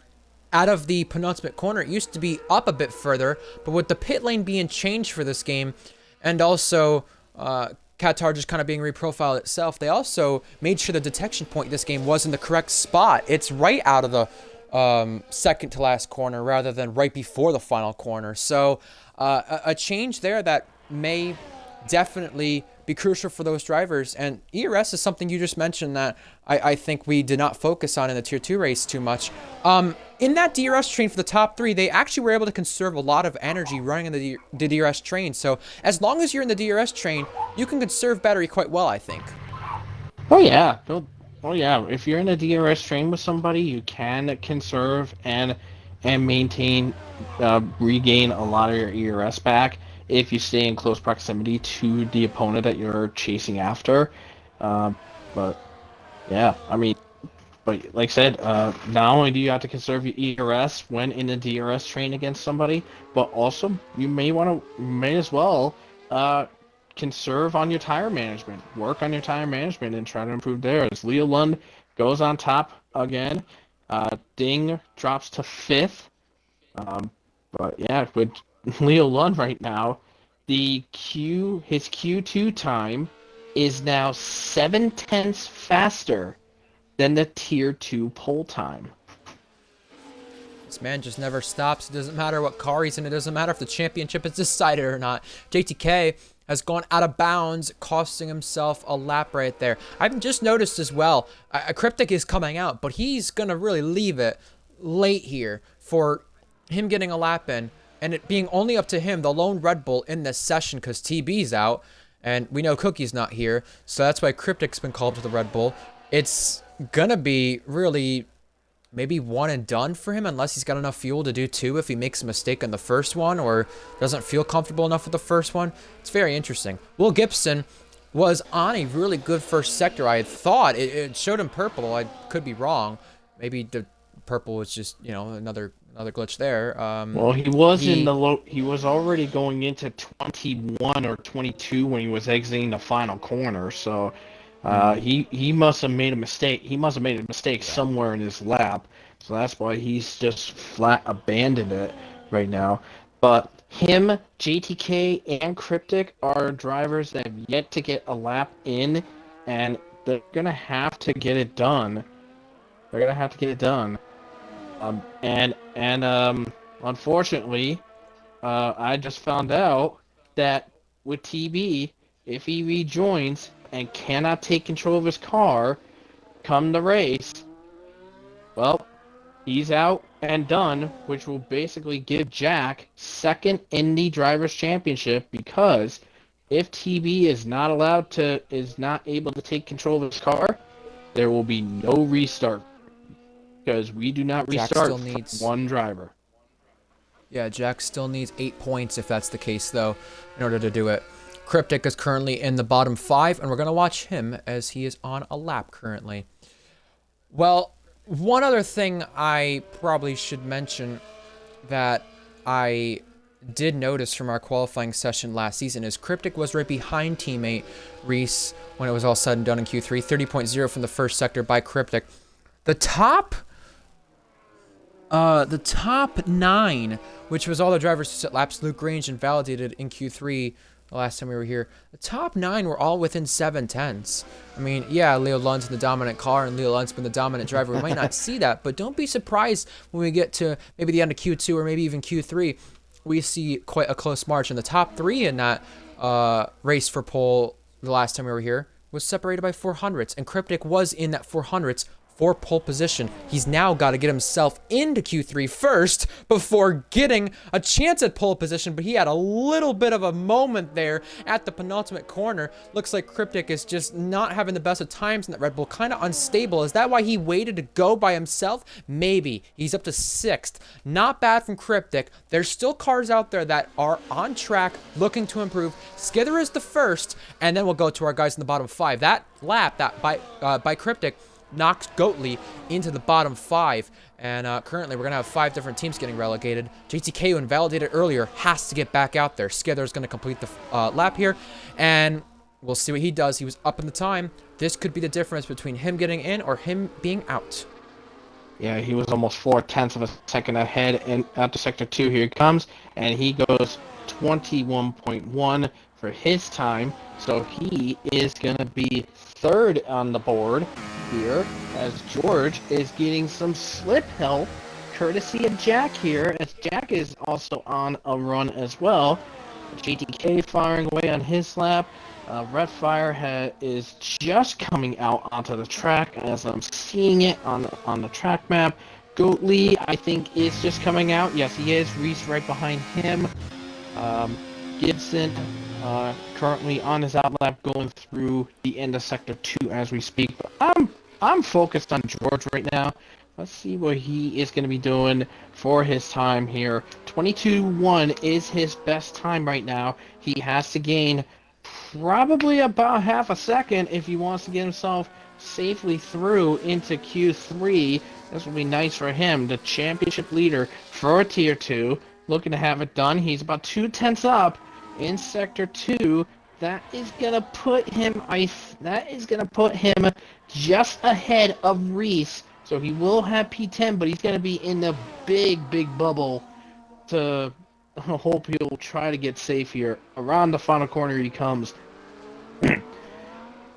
out of the penultimate corner, it used to be up a bit further, but with the pit lane being changed for this game and also Qatar just kind of being reprofiled itself, they also made sure the detection point this game was in the correct spot. It's right out of the second to last corner rather than right before the final corner. So a change there that may definitely be crucial for those drivers. And ERS is something you just mentioned that I think we did not focus on in the Tier 2 race too much. In that DRS train for the top three, they actually were able to conserve a lot of energy running in the DRS train. So as long as you're in the DRS train, you can conserve battery quite well, I think.
Oh yeah, oh yeah. If you're in a DRS train with somebody, you can conserve and maintain, regain a lot of your ERS back if you stay in close proximity to the opponent that you're chasing after. Uh, but yeah, I mean, but like I said, not only do you have to conserve your ERS when in a DRS train against somebody, but also you may as well uh, conserve on your tire management. Work on your tire management and try to improve there. As Leo Lund goes on top again, Ding drops to fifth. But yeah, with Leo Lund right now, his Q2 time is now 7/10 faster than the Tier 2 pole time.
This man just never stops. It doesn't matter what car he's in. It doesn't matter if the championship is decided or not. JTK has gone out of bounds, costing himself a lap right there. I've just noticed as well, Cryptic is coming out, but he's going to really leave it late here for him getting a lap in, and it being only up to him, the lone Red Bull in this session, because TB's out, and we know Cookie's not here, so that's why Cryptic's been called to the Red Bull. It's going to be really maybe one and done for him unless he's got enough fuel to do two if he makes a mistake on the first one or doesn't feel comfortable enough with the first one. It's very interesting. Will Gibson was on a really good first sector. I thought it showed him purple. I could be wrong. Maybe the purple was just, you know, another glitch there.
Well, he was in the low. He was already going into 21 or 22 when he was exiting the final corner. So he must have made a mistake. He must have made a mistake somewhere in his lap. So that's why he's just flat abandoned it right now. But him, JTK, and Cryptic are drivers that have yet to get a lap in, and they're gonna have to get it done. They're gonna have to get it done. Unfortunately, I just found out that with TB, if he rejoins and cannot take control of his car come the race, well, he's out and done, which will basically give Jack second in the Drivers' Championship, because if TB is not able to take control of his car, there will be no restart. Because we do not restart one driver.
Yeah, Jack still needs 8 points if that's the case, though, in order to do it. Cryptic is currently in the bottom 5, and we're going to watch him as he is on a lap currently. Well, one other thing I probably should mention that I did notice from our qualifying session last season is Cryptic was right behind teammate Reese when it was all said and done in Q3, 30.0 from the first sector by Cryptic. The top 9, which was all the drivers who set laps Luke Grange and validated in Q3 the last time we were here, the top 9 were all within 7/10. I mean, yeah, Leo Lund's in the dominant car and Leo Lund's been the dominant driver. We might not see that, but don't be surprised when we get to maybe the end of Q2 or maybe even Q3, we see quite a close march. And the top 3 in that race for pole the last time we were here was separated by 400s, and Cryptic was in that 400s for pole position. He's now got to get himself into Q3 first before getting a chance at pole position, but he had a little bit of a moment there at the penultimate corner. Looks like Cryptic is just not having the best of times in that Red Bull, kind of unstable. Is that why he waited to go by himself? Maybe. He's up to 6th. Not bad from Cryptic. There's still cars out there that are on track, looking to improve. Skither is the first, and then we'll go to our guys in the bottom 5. That lap, that by Cryptic, knocked Goatley into the bottom 5, and currently we're gonna have 5 different teams getting relegated. JTK, who invalidated earlier, has to get back out there. Skither's gonna complete the lap here, and we'll see what he does. He was up in the time. This could be the difference between him getting in or him being out.
Yeah, he was almost 4/10 of a second ahead, and out to sector 2, here he comes, and he goes 21.1 for his time, so he is gonna be 3rd on the board here, as George is getting some slip help courtesy of Jack here, as Jack is also on a run as well. GTK firing away on his lap. Redfire is just coming out onto the track as I'm seeing it on the track map. Goatley, I think, is just coming out. Yes, he is. Reese right behind him. Gibson currently on his outlap going through the end of sector 2 as we speak. But I'm focused on George right now. Let's see what he is going to be doing for his time here. 22.1 is his best time right now. He has to gain probably about half a second if he wants to get himself safely through into Q3. This will be nice for him, the championship leader for Tier 2. Looking to have it done. He's about 2/10 up in Sector 2. That is gonna put him just ahead of Reese. So he will have P10, but he's gonna be in the big bubble to hope he'll try to get safe here. Around the final corner he comes. And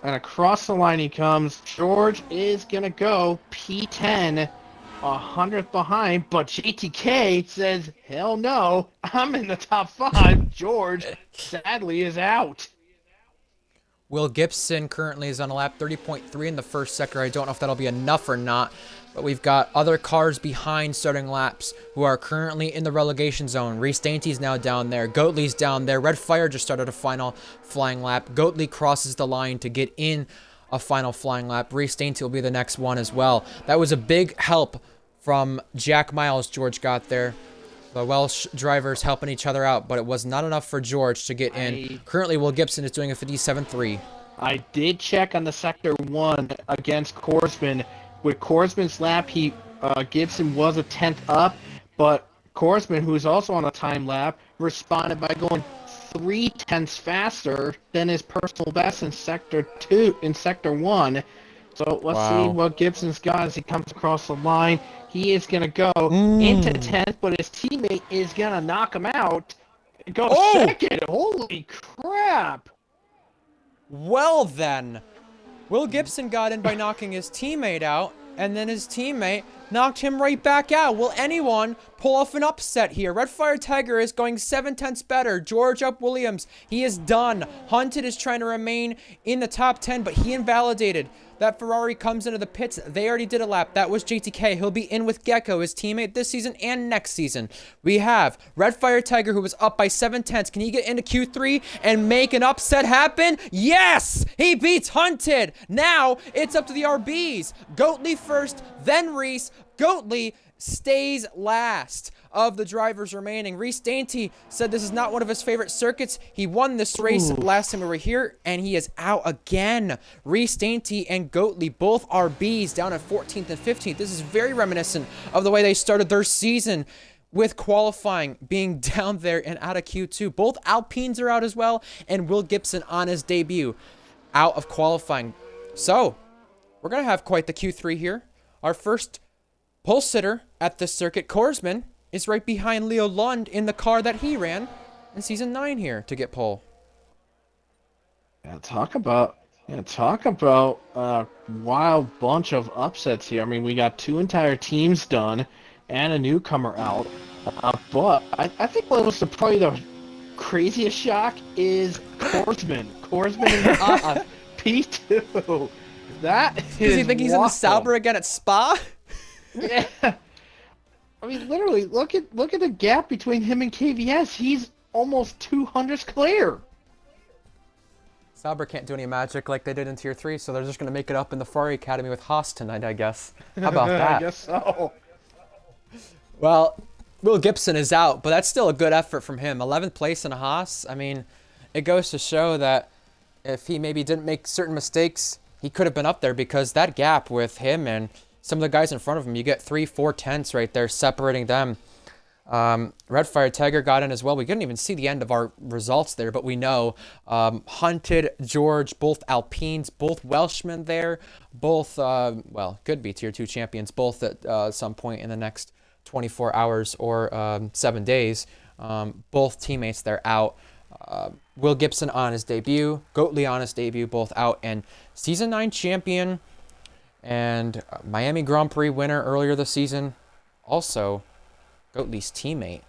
across the line he comes. George is gonna go P10, 100th behind, but JTK says, hell no, I'm in the top 5. George, sadly, is out.
Will Gibson currently is on a lap 30.3 in the first sector. I don't know if that'll be enough or not, but we've got other cars behind starting laps who are currently in the relegation zone. Reese Dainty's now down there. Goatley's down there. Redfire just started a final flying lap. Goatley crosses the line to get in a final flying lap. Reese Dainty will be the next one as well. That was a big help from Jack Miles George got there. The Welsh drivers helping each other out, but it was not enough for George to get in. Currently, Will Gibson is doing a 57.3.
I did check on the Sector 1 against Korsman. With Korsman's lap, Gibson was a 10th up, but Korsman, who's also on a time lap, responded by going 3/10 faster than his personal best in Sector 1. So let's see what Gibson's got as he comes across the line. He is going to go into 10th, but his teammate is going to knock him out. Go second. Holy crap.
Well then, Will Gibson got in by knocking his teammate out, and then his teammate knocked him right back out. Will anyone pull off an upset here? Redfire Tiger is going 7/10 better. George up Williams. He is done. Hunted is trying to remain in the top 10, but he invalidated. That Ferrari comes into the pits. They already did a lap. That was JTK. He'll be in with Gecko, his teammate this season and next season. We have Redfire Tiger, who was up by 7/10. Can he get into Q3 and make an upset happen? Yes! He beats Hunted. Now it's up to the RBs. Goatley first, then Reese. Goatley stays last of the drivers remaining. Reese Dainty said this is not one of his favorite circuits. He won this race last time we were here, and he is out again. Reese Dainty and Goatley, both RBs, down at 14th and 15th. This is very reminiscent of the way they started their season, with qualifying being down there and out of Q2. Both Alpines are out as well, and Will Gibson on his debut out of qualifying. So, we're going to have quite the Q3 here. Our first pole sitter at this circuit, Korsman, is right behind Leo Lund in the car that he ran in Season 9 here to get pole.
Yeah, talk about a wild bunch of upsets here. I mean, we got 2 entire teams done and a newcomer out. But I think what was probably the craziest shock is Korsman. Korsman is P2. That
Does
is
he think he's in the
wild.
Sauber again at Spa?
Yeah. I mean, literally, look at the gap between him and KVS. He's almost 200s clear.
Sauber can't do any magic like they did in Tier 3, so they're just going to make it up in the Ferrari Academy with Haas tonight, I guess. How about that?
I guess so.
Well, Will Gibson is out, but that's still a good effort from him. 11th place in a Haas. I mean, it goes to show that if he maybe didn't make certain mistakes, he could have been up there, because that gap with him and some of the guys in front of him, you get 3-4 tenths right there separating them. Redfire Tiger got in as well. We couldn't even see the end of our results there, but we know Hunted, George, both Alpines, both Welshmen there, both, well, could be Tier 2 champions, both at some point in the next 24 hours or 7 days. Both teammates there out. Will Gibson on his debut, Goatley on his debut, both out, and Season 9 champion and Miami Grand Prix winner earlier this season, also Goatley's teammate,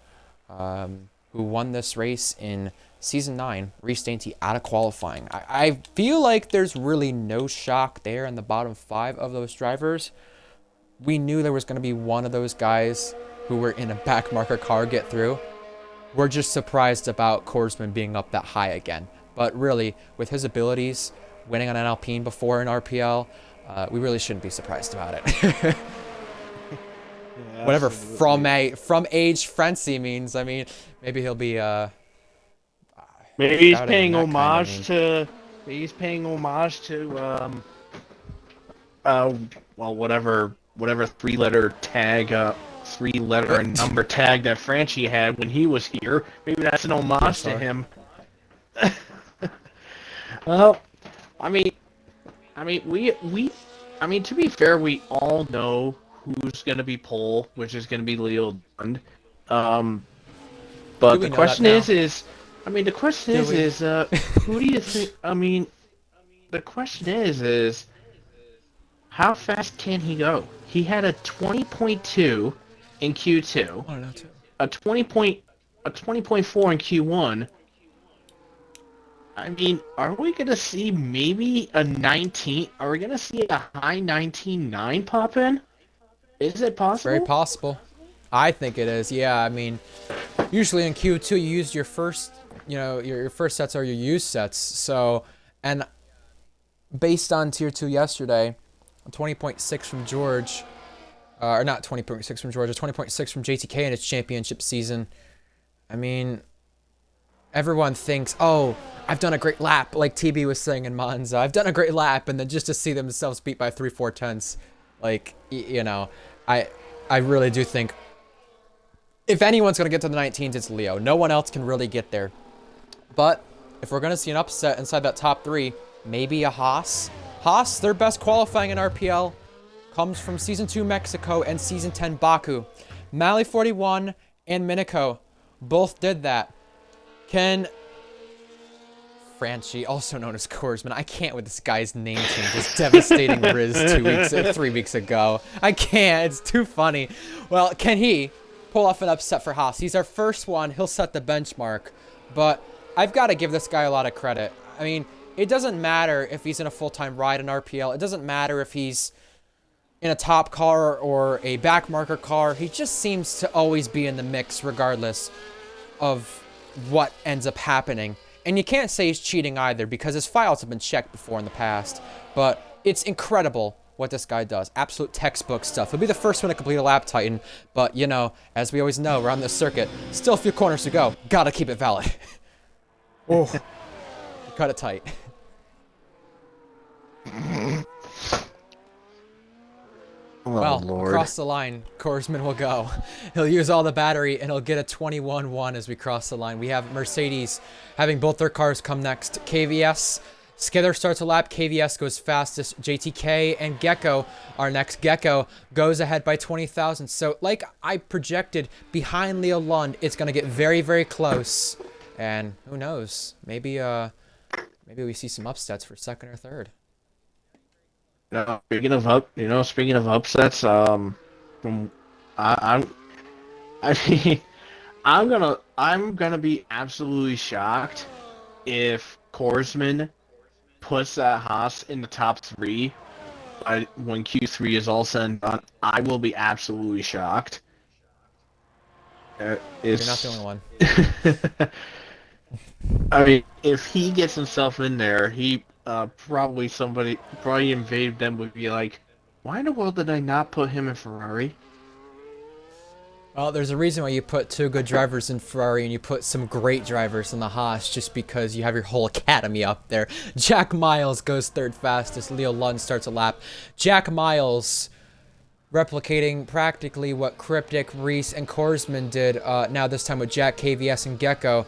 who won this race in Season 9, Reece Dainty, out of qualifying. I feel like there's really no shock there in the bottom 5 of those drivers. We knew there was going to be one of those guys who were in a backmarker car get through. We're just surprised about Korsman being up that high again. But really, with his abilities, winning on an Alpine before in RPL, we really shouldn't be surprised about it.
Yeah,
Whatever
absolutely.
from age frenzy means. I mean, maybe he'll be
Maybe he's
shouting in
paying
that kind of
homage
meme.
to. Maybe he's paying homage to well, whatever three-letter and number tag that Franchi had when he was here. Maybe that's an homage to
Superstar.
him. Well, I mean, I mean, to be fair, we all know who's gonna be pole, which is gonna be Leo Dund. Um,
Do
but
we know that now?
I mean, the question
Do we?
is, who do you think? I mean, the question is, how fast can he go? He had a 20.2 in Q2,
I don't know too.
a 20.4 in Q1. I mean, are we gonna see maybe a 19? Are we gonna see a high 19.9 pop in? Is it
It's very
possible?
possible. I think it is. Yeah, I mean, usually in Q2 you use your first, your first sets are your used sets. So, and based on Tier 2 yesterday, 20.6 from George, or not 20.6 from George, 20.6 from JTK in its championship season. I mean, everyone thinks, oh, I've done a great lap, like TB was saying in Monza. I've done a great lap, and then just to see themselves beat by 3-4 tenths, like, I I really do think if anyone's going to get to the 19s, it's Leo. No one else can really get there. But if we're going to see an upset inside that top 3, maybe a Haas. Haas, their best qualifying in RPL, comes from Season 2 Mexico and Season 10 Baku. Mali 41 and Minico both did that. Can Franchi, also known as Korsman, I can't with this guy's name change. This devastating Riz 3 weeks ago. I can't. It's too funny. Well, can he pull off an upset for Haas? He's our first one. He'll set the benchmark. But I've got to give this guy a lot of credit. I mean, it doesn't matter if he's in a full-time ride in RPL. It doesn't matter if he's in a top car or a backmarker car. He just seems to always be in the mix regardless of what ends up happening. And you can't say he's cheating either, because his files have been checked before in the past. But it's incredible what this guy does. Absolute textbook stuff. He'll be the first one to complete a lap Titan. But, as we always know, around this circuit, still a few corners to go. Gotta keep it valid. Oh, cut it tight.
Oh
Well,
Lord.
across the line, Korsman will go. He'll use all the battery, and he'll get a 21-1 as we cross the line. We have Mercedes having both their cars come next. KVS, Skither starts a lap. KVS goes fastest. JTK and Gecko, our next Gecko, goes ahead by 20,000. So, like I projected, behind Leo Lund, it's going to get very, very close. And who knows? Maybe we see some upsets for second or third.
Speaking of upsets, from I'm I mean, I'm gonna be absolutely shocked if Korsman puts that Haas in the top 3 when Q3 is all said and done, I will be absolutely shocked.
You're not the only one.
I mean, if he gets himself in there, he probably invade them would be like, why in the world did I not put him in Ferrari?
Well, there's a reason why you put 2 good drivers in Ferrari and you put some great drivers in the Haas, just because you have your whole academy up there. Jack Miles goes 3rd fastest. Leo Lund starts a lap. Jack Miles replicating practically what Cryptic, Reese, and Korsman did, now this time with Jack, KVS, and Gecko.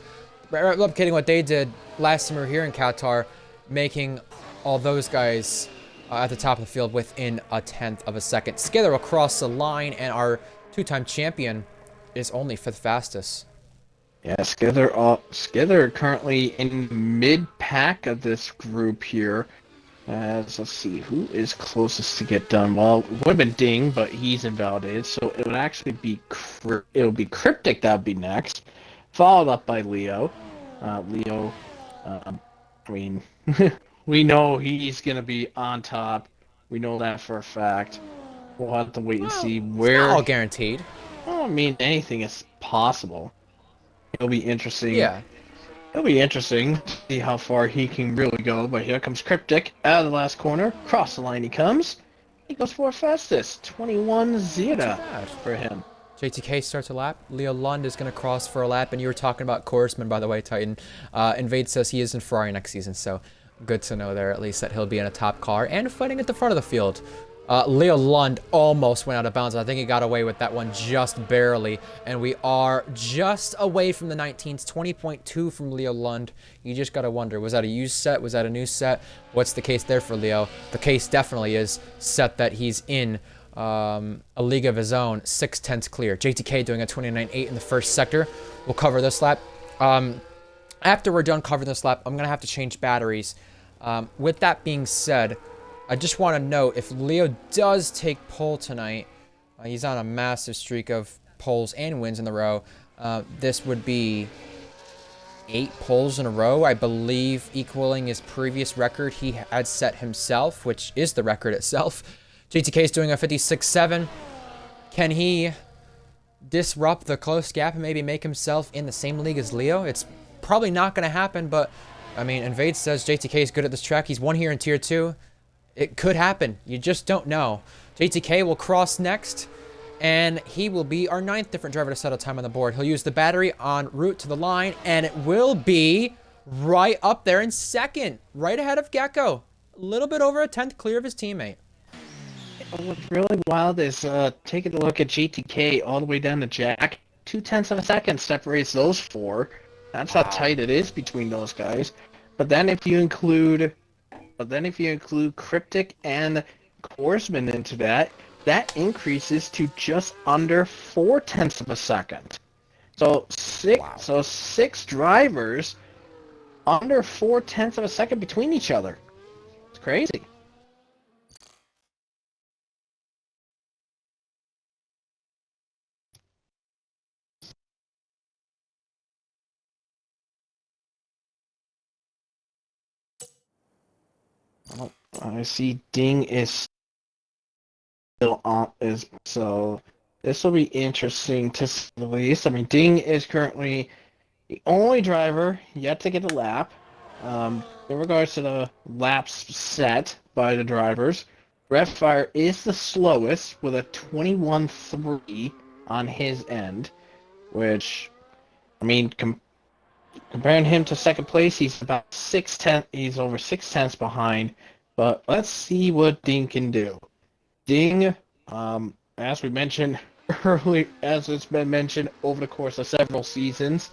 Replicating what they did last summer here in Qatar, making all those guys at the top of the field within a 1/10 of a second. Skither will cross the line, and our 2-time champion is only 5th fastest.
Yeah, Skither currently in mid-pack of this group here. As let's see, who is closest to get done? Well, it would have been Ding, but he's invalidated, so it would actually be Cryptic that would be next, followed up by Leo. Leo, I mean, we know he's gonna be on top. We know that for a fact. We'll have to wait and see where.
It's not all guaranteed.
Well, I mean, anything is possible. It'll be interesting.
Yeah.
It'll be interesting to see how far he can really go, but here comes Cryptic out of the last corner. Cross the line he comes. He goes for fastest. 21 Zeta for him.
JTK starts a lap. Leo Lund is going to cross for a lap, and you were talking about Korsman, by the way, Titan. Invade says he is in Ferrari next season, so good to know there at least that he'll be in a top car and fighting at the front of the field. Leo Lund almost went out of bounds. I think he got away with that one just barely. And we are just away from the 19s. 20.2 from Leo Lund. You just got to wonder, was that a used set? Was that a new set? What's the case there for Leo? The case definitely is set that he's in a league of his own. 6/10 clear. JTK doing a 29.8 in the first sector. We'll cover this lap. After we're done covering this lap, I'm going to have to change batteries. With that being said, I just want to note, if Leo does take pole tonight, he's on a massive streak of poles and wins in the row. This would be 8 poles in a row, I believe, equaling his previous record he had set himself, which is the record itself. JTK is doing a 56.7. Can he disrupt the close gap and maybe make himself in the same league as Leo? It's probably not going to happen, but, I mean, Invade says JTK is good at this track. He's won here in Tier 2. It could happen. You just don't know. JTK will cross next, and he will be our 9th different driver to settle time on the board. He'll use the battery en route to the line, and it will be right up there in 2nd, right ahead of Gecko. A little bit over a 10th clear of his teammate.
What's really wild is taking a look at GTK all the way down to Jack. 0.2 of a second separates those 4. That's how tight it is between those guys. But then if you include Cryptic and Korsman into that, that increases to just under 0.4 of a second. So six drivers under 0.4 of a second between each other. It's crazy. I see Ding is still on, so this will be interesting to say the least. I mean, Ding is currently the only driver yet to get a lap. In regards to the laps set by the drivers, Redfire is the slowest with a 21.3 on his end, which, I mean, comparing him to second place, he's about 6/10. He's over 6/10 behind. But let's see what Ding can do. Ding, as we mentioned earlier, as it's been mentioned over the course of several seasons,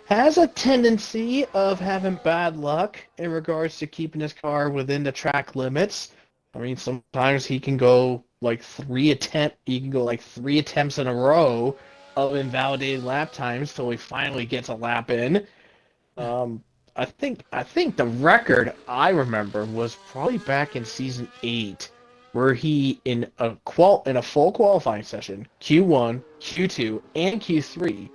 has a tendency of having bad luck in regards to keeping his car within the track limits. I mean, sometimes he can go like 3 attempts in a row of invalidated lap times till he finally gets a lap in. I think the record I remember was probably back in season 8, where he in a full qualifying session, Q1, Q2, and Q3,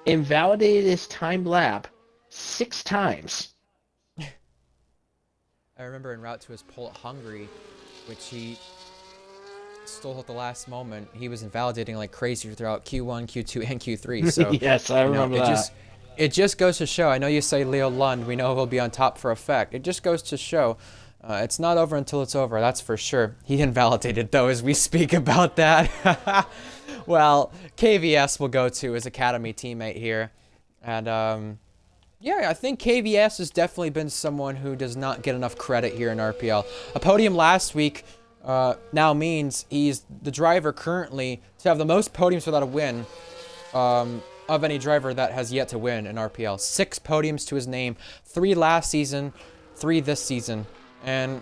invalidated his timed lap 6 times.
I remember en route to his pole at Hungary which he stole at the last moment. He was invalidating like crazy throughout Q1, Q2, and Q3. So
Yes, I remember that.
It just goes to show. I know you say Leo Lund. We know he'll be on top for a fact. It just goes to show. It's not over until it's over. That's for sure. He invalidated though as we speak about that. Well, KVS will go to his academy teammate here, and yeah, I think KVS has definitely been someone who does not get enough credit here in RPL. A podium last week now means he's the driver currently to have the most podiums without a win of any driver that has yet to win in RPL. 6 podiums to his name, 3 last season, 3 this season. And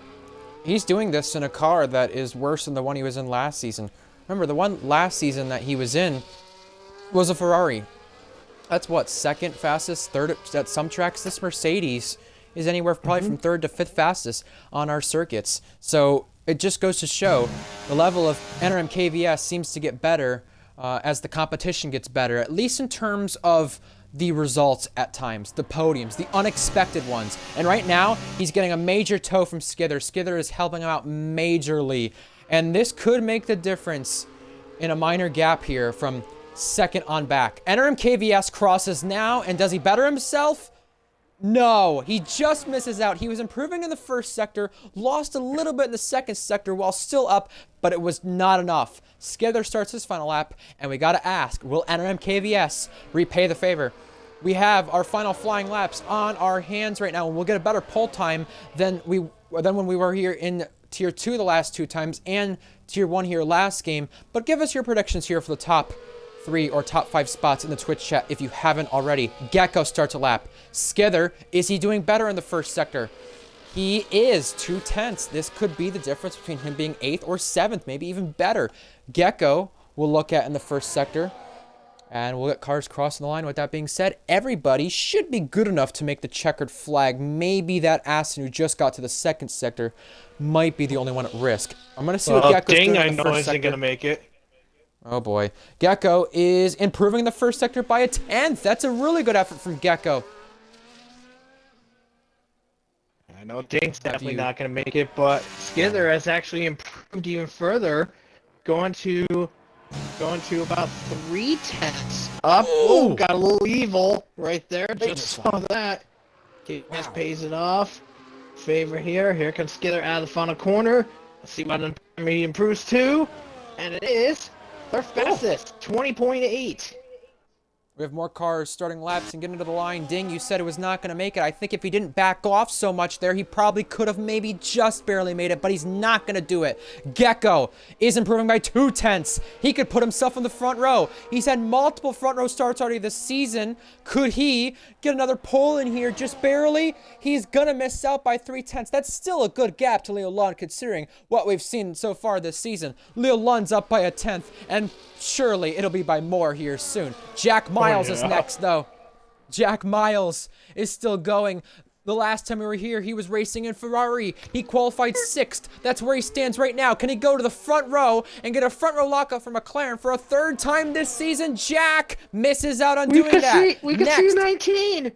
he's doing this in a car that is worse than the one he was in last season. Remember, the one last season that he was in was a Ferrari. That's what, second fastest, third at some tracks. This Mercedes is anywhere probably from 3rd to 5th fastest on our circuits. So it just goes to show the level of NRM KVS seems to get better as the competition gets better, at least in terms of the results at times, the podiums, the unexpected ones. And right now, he's getting a major tow from Skither. Skither is helping him out majorly. And this could make the difference in a minor gap here from second on back. NRM KVS crosses now, and does he better himself? No, he just misses out. He was improving in the first sector, lost a little bit in the second sector while still up, but it was not enough. Skither starts his final lap, and we gotta ask, will NRM KVS repay the favor? We have our final flying laps on our hands right now, and we'll get a better pole time than when we were here in Tier 2 the last 2 times, and Tier 1 here last game. But give us your predictions here for the top 3 or top 5 spots in the Twitch chat if you haven't already. Gecko starts a lap. Skither, is he doing better in the first sector? He is 2/10. This could be the difference between him being 8th or 7th, maybe even better. Gecko we'll look at in the first sector, and we'll get cars crossing the line. With that being said, everybody should be good enough to make the checkered flag. Maybe that Aston who just got to the second sector might be the only one at risk. I'm going to see what Gecko's doing in the first sector.
Isn't going to make it.
Oh boy. Gecko is improving the first sector by a 10th. That's a really good effort from Gecko.
I know Ding's definitely not going to make it, but Skither has actually improved even further, going to about 3/10 up. Ooh, got a little evil right there. Just saw that. KVS pays it off. Favor here. Here comes Skither out of the final corner. Let's see what he improves to. And it is their fastest, 20.8.
We have more cars starting laps and getting to the line. Ding, you said it was not going to make it. I think if he didn't back off so much there, he probably could have maybe just barely made it, but he's not going to do it. Gecko is improving by 2/10. He could put himself in the front row. He's had multiple front row starts already this season. Could he get another pole in here just barely? He's going to miss out by 3/10. That's still a good gap to Leo Lund considering what we've seen so far this season. Leo Lund's up by a 10th, and surely it'll be by more here soon. Jack Miles is next, though. Jack Miles is still going. The last time we were here, he was racing in Ferrari. He qualified 6th. That's where he stands right now. Can he go to the front row and get a front row lockup for McLaren for a 3rd time this season? Jack misses out on doing that.
We could see 19.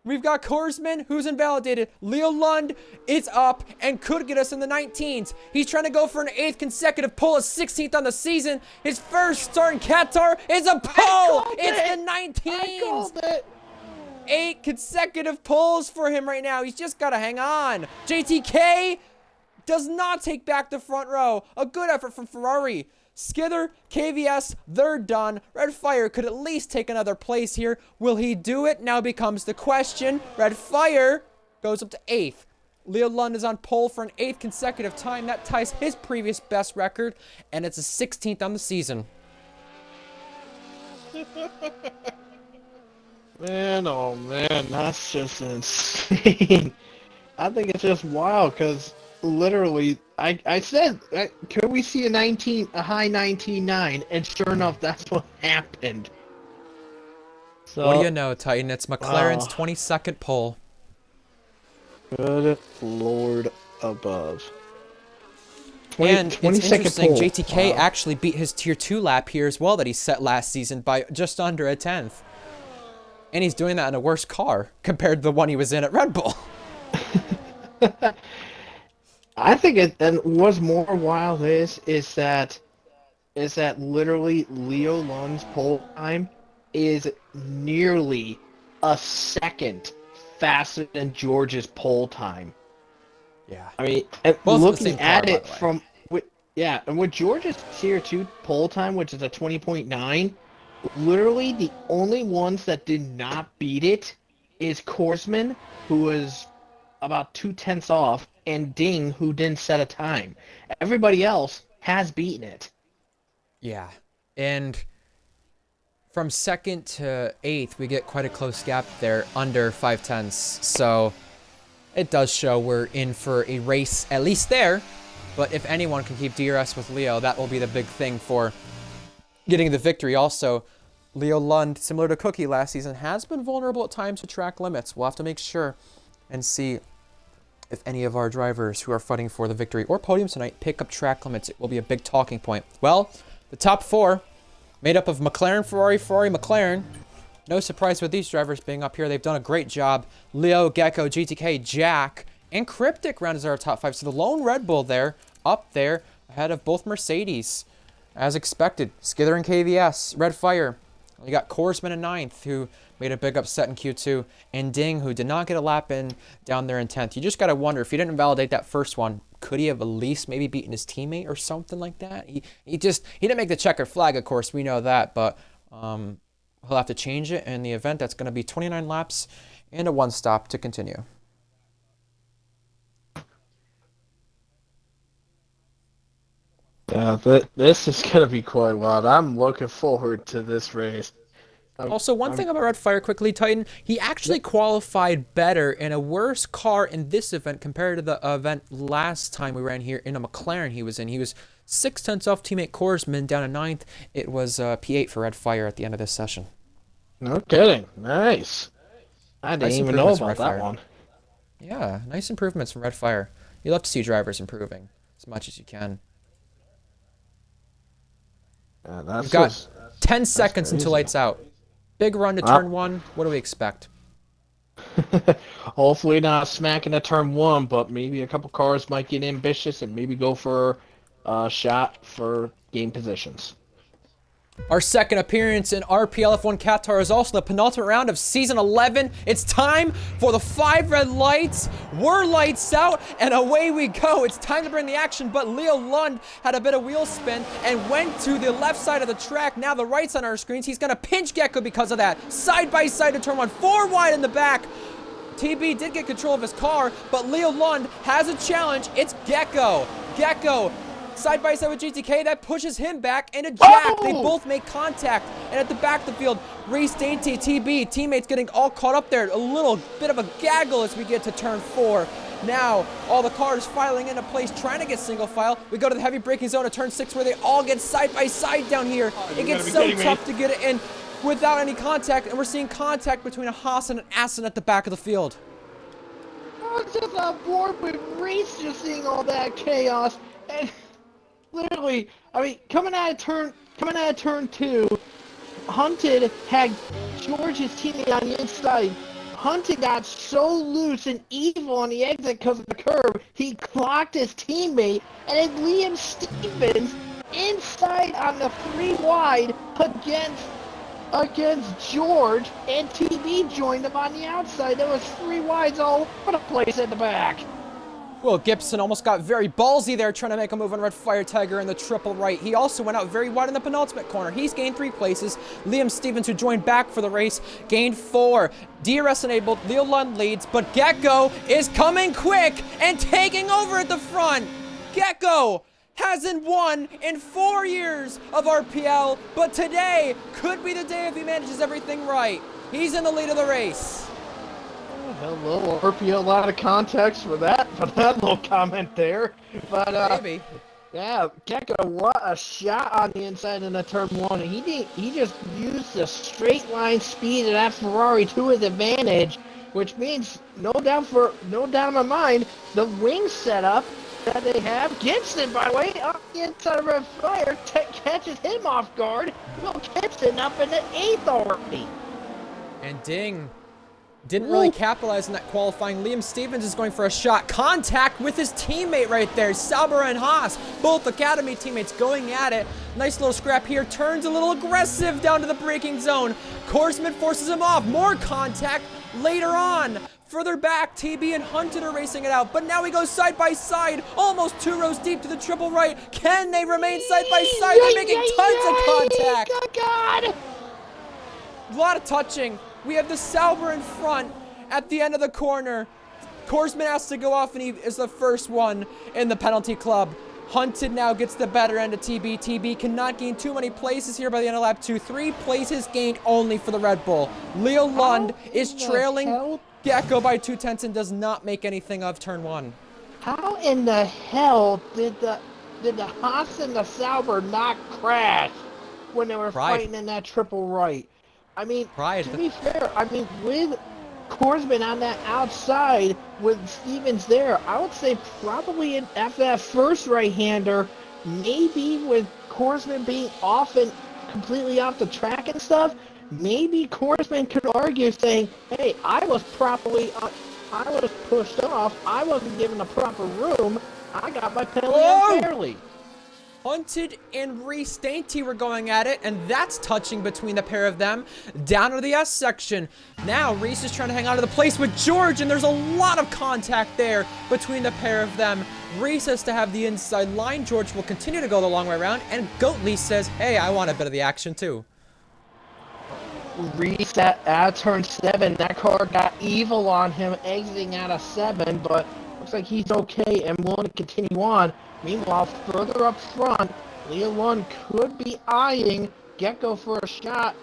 We've got Korsman, who's invalidated. Leo Lund is up and could get us in the 19s. He's trying to go for an 8th consecutive pole, a 16th on the season. His first start in Qatar is a pole. It's the 19s.
I called it.
8 consecutive poles for him right now. He's just got to hang on. JTK does not take back the front row. A good effort from Ferrari. Skither, KVS, they're done. Red Fire could at least take another place here. Will he do it? Now becomes the question. Red Fire goes up to 8th. Leo Lund is on pole for an 8th consecutive time. That ties his previous best record, and it's a 16th on the season.
Man, oh man, that's just insane. I think it's just wild because literally, I said, could we see a high 19.9? And sure enough, that's what happened. So,
what do you know, Titan? It's McLaren's 22nd pole.
Good Lord above.
And it's interesting, JTK actually beat his Tier 2 lap here as well that he set last season by just under a 10th. And he's doing that in a worse car compared to the one he was in at Red Bull.
I think it and what's more wild is that literally Leo Lund's pole time is nearly a second faster than George's pole time.
Yeah.
I mean, and
Both of the
looking
same car,
at
by
it
the way.
yeah, and with George's tier 2 pole time, which is a 20.9, literally the only ones that did not beat it is Korsman, who was about 2/10 off, and Ding, who didn't set a time. Everybody else has beaten it.
Yeah. And from second to eighth, we get quite a close gap there, under 5/10. So it does show we're in for a race, at least there. But if anyone can keep DRS with Leo, that will be the big thing for getting the victory. Also, Leo Lund, similar to Cookie last season, has been vulnerable at times to track limits. We'll have to make sure and see if any of our drivers who are fighting for the victory or podium tonight pick up track limits. It will be a big talking point. Well, the top four, made up of McLaren, Ferrari, Ferrari, McLaren. No surprise with these drivers being up here. They've done a great job. Leo, Gecko, GTK, Jack, and Cryptic rounds our top five. So the lone Red Bull there, up there, ahead of both Mercedes. As expected, Skither and KVS, Red Fire. You got Korsman in ninth, who made a big upset in Q2, and Ding, who did not get a lap in down there in 10th. You just got to wonder, if he didn't validate that first one, could he have at least maybe beaten his teammate or something like that? He didn't make the checkered flag, of course, we know that, but he'll have to change it in the event. That's going to be 29 laps and a one stop to continue.
Yeah, this is gonna be quite wild. I'm looking forward to this race.
Also, one thing about Red Fire quickly, Titan, he actually qualified better in a worse car in this event compared to the event last time we ran here in a McLaren he was in. He was 6/10 off teammate Korsman down to ninth. It was P8 for Red Fire at the end of this session.
No kidding. Nice. I didn't
Nice
even know
improvements from
about
Red
that
Fire.
one.
Yeah, nice improvements from Red Fire. You love to see drivers improving as much as you can.
Yeah,
We've got 10 seconds until
crazy.
lights out. Big run to turn one. What do we expect?
Hopefully not smacking at turn one, but maybe a couple cars might get ambitious and maybe go for a shot for game positions.
Our second appearance in RPL F1 Qatar is also the penultimate round of Season 11. It's time for the 5 red lights. We're lights out, and away we go. It's time to bring the action, but Leo Lund had a bit of wheel spin and went to the left side of the track. Now the right's on our screens. He's going to pinch Gecko because of that. Side by side to turn one, 4 wide in the back. TB did get control of his car, but Leo Lund has a challenge. It's Gecko. Gecko side by side with GTK, that pushes him back into Jack.
Oh!
They both make contact. And at the back of the field, Reese Dainty, TB, teammates getting all caught up there. A little bit of a gaggle as we get to turn 4. Now, all the cars filing into place, trying to get single file. We go to the heavy braking zone at turn 6 where they all get side by side down here. It gets so tough to get it in without any contact, and we're seeing contact between a Haas and an Aston at the back of the field.
I was just on board with Reese just seeing all that chaos, and literally, I mean, coming out of turn 2, Hunted had George's teammate on the inside. Hunted got so loose and evil on the exit because of the curb, he clocked his teammate, and then Liam Stevens inside on the 3 wide against George, and TB joined him on the outside. There was 3 wides all over the place at the back.
Will Gibson almost got very ballsy there trying to make a move on Red Fire Tiger in the triple right. He also went out very wide in the penultimate corner. He's gained 3 places. Liam Stevens, who joined back for the race, gained 4. DRS enabled. Leo Lund leads, but Gecko is coming quick and taking over at the front. Gecko hasn't won in 4 years of RPL, but today could be the day if he manages everything right. He's in the lead of the race.
Hello, RPL, a lot of context for that little comment there. But
Maybe.
yeah, Gecko, what a shot on the inside in the turn 1. He just used the straight line speed of that Ferrari to his advantage, which means no doubt in my mind, the wing setup that they have. Gibson, by the way, on the inside of Red Fire, catches him off guard. Will Gibson up in the 8th already.
And Ding Didn't really capitalize on that qualifying. Liam Stevens is going for a shot. Contact with his teammate right there. Sauber and Haas, both Academy teammates going at it. Nice little scrap here. Turns a little aggressive down to the braking zone. Korsman forces him off. More contact later on. Further back, TB and Hunted are racing it out. But now he goes side by side. Almost 2 rows deep to the triple right. Can they remain side by side? They're making tons of contact.
Oh, God.
A lot of touching. We have the Sauber in front at the end of the corner. Korsman has to go off, and he is the first one in the penalty club. Hunted now gets the better end of TB. TB cannot gain too many places here by the end of lap 2. 3 places gained only for the Red Bull. Leo Lund is trailing Gecko by 2/10 and does not make anything of turn 1.
How in the hell did the Haas and the Sauber not crash when they were fighting in that triple right? I mean, to be fair, I mean, with Korsman on that outside, with Stevens there, I would say probably after that first right-hander, maybe with Korsman being off and completely off the track and stuff, maybe Korsman could argue saying, hey, I was pushed off, I wasn't given the proper room, I got my penalty unfairly.
Hunted and Reese Dainty were going at it, and that's touching between the pair of them. Down to the S section. Now Reese is trying to hang on to the place with George, and there's a lot of contact there between the pair of them. Reese has to have the inside line. George will continue to go the long way around, and Goatley says, hey, I want a bit of the action too.
Reese at turn 7, that car got evil on him exiting out of 7, but looks like he's okay and willing to continue on. Meanwhile, further up front, Leo Lund could be eyeing Gecko for a shot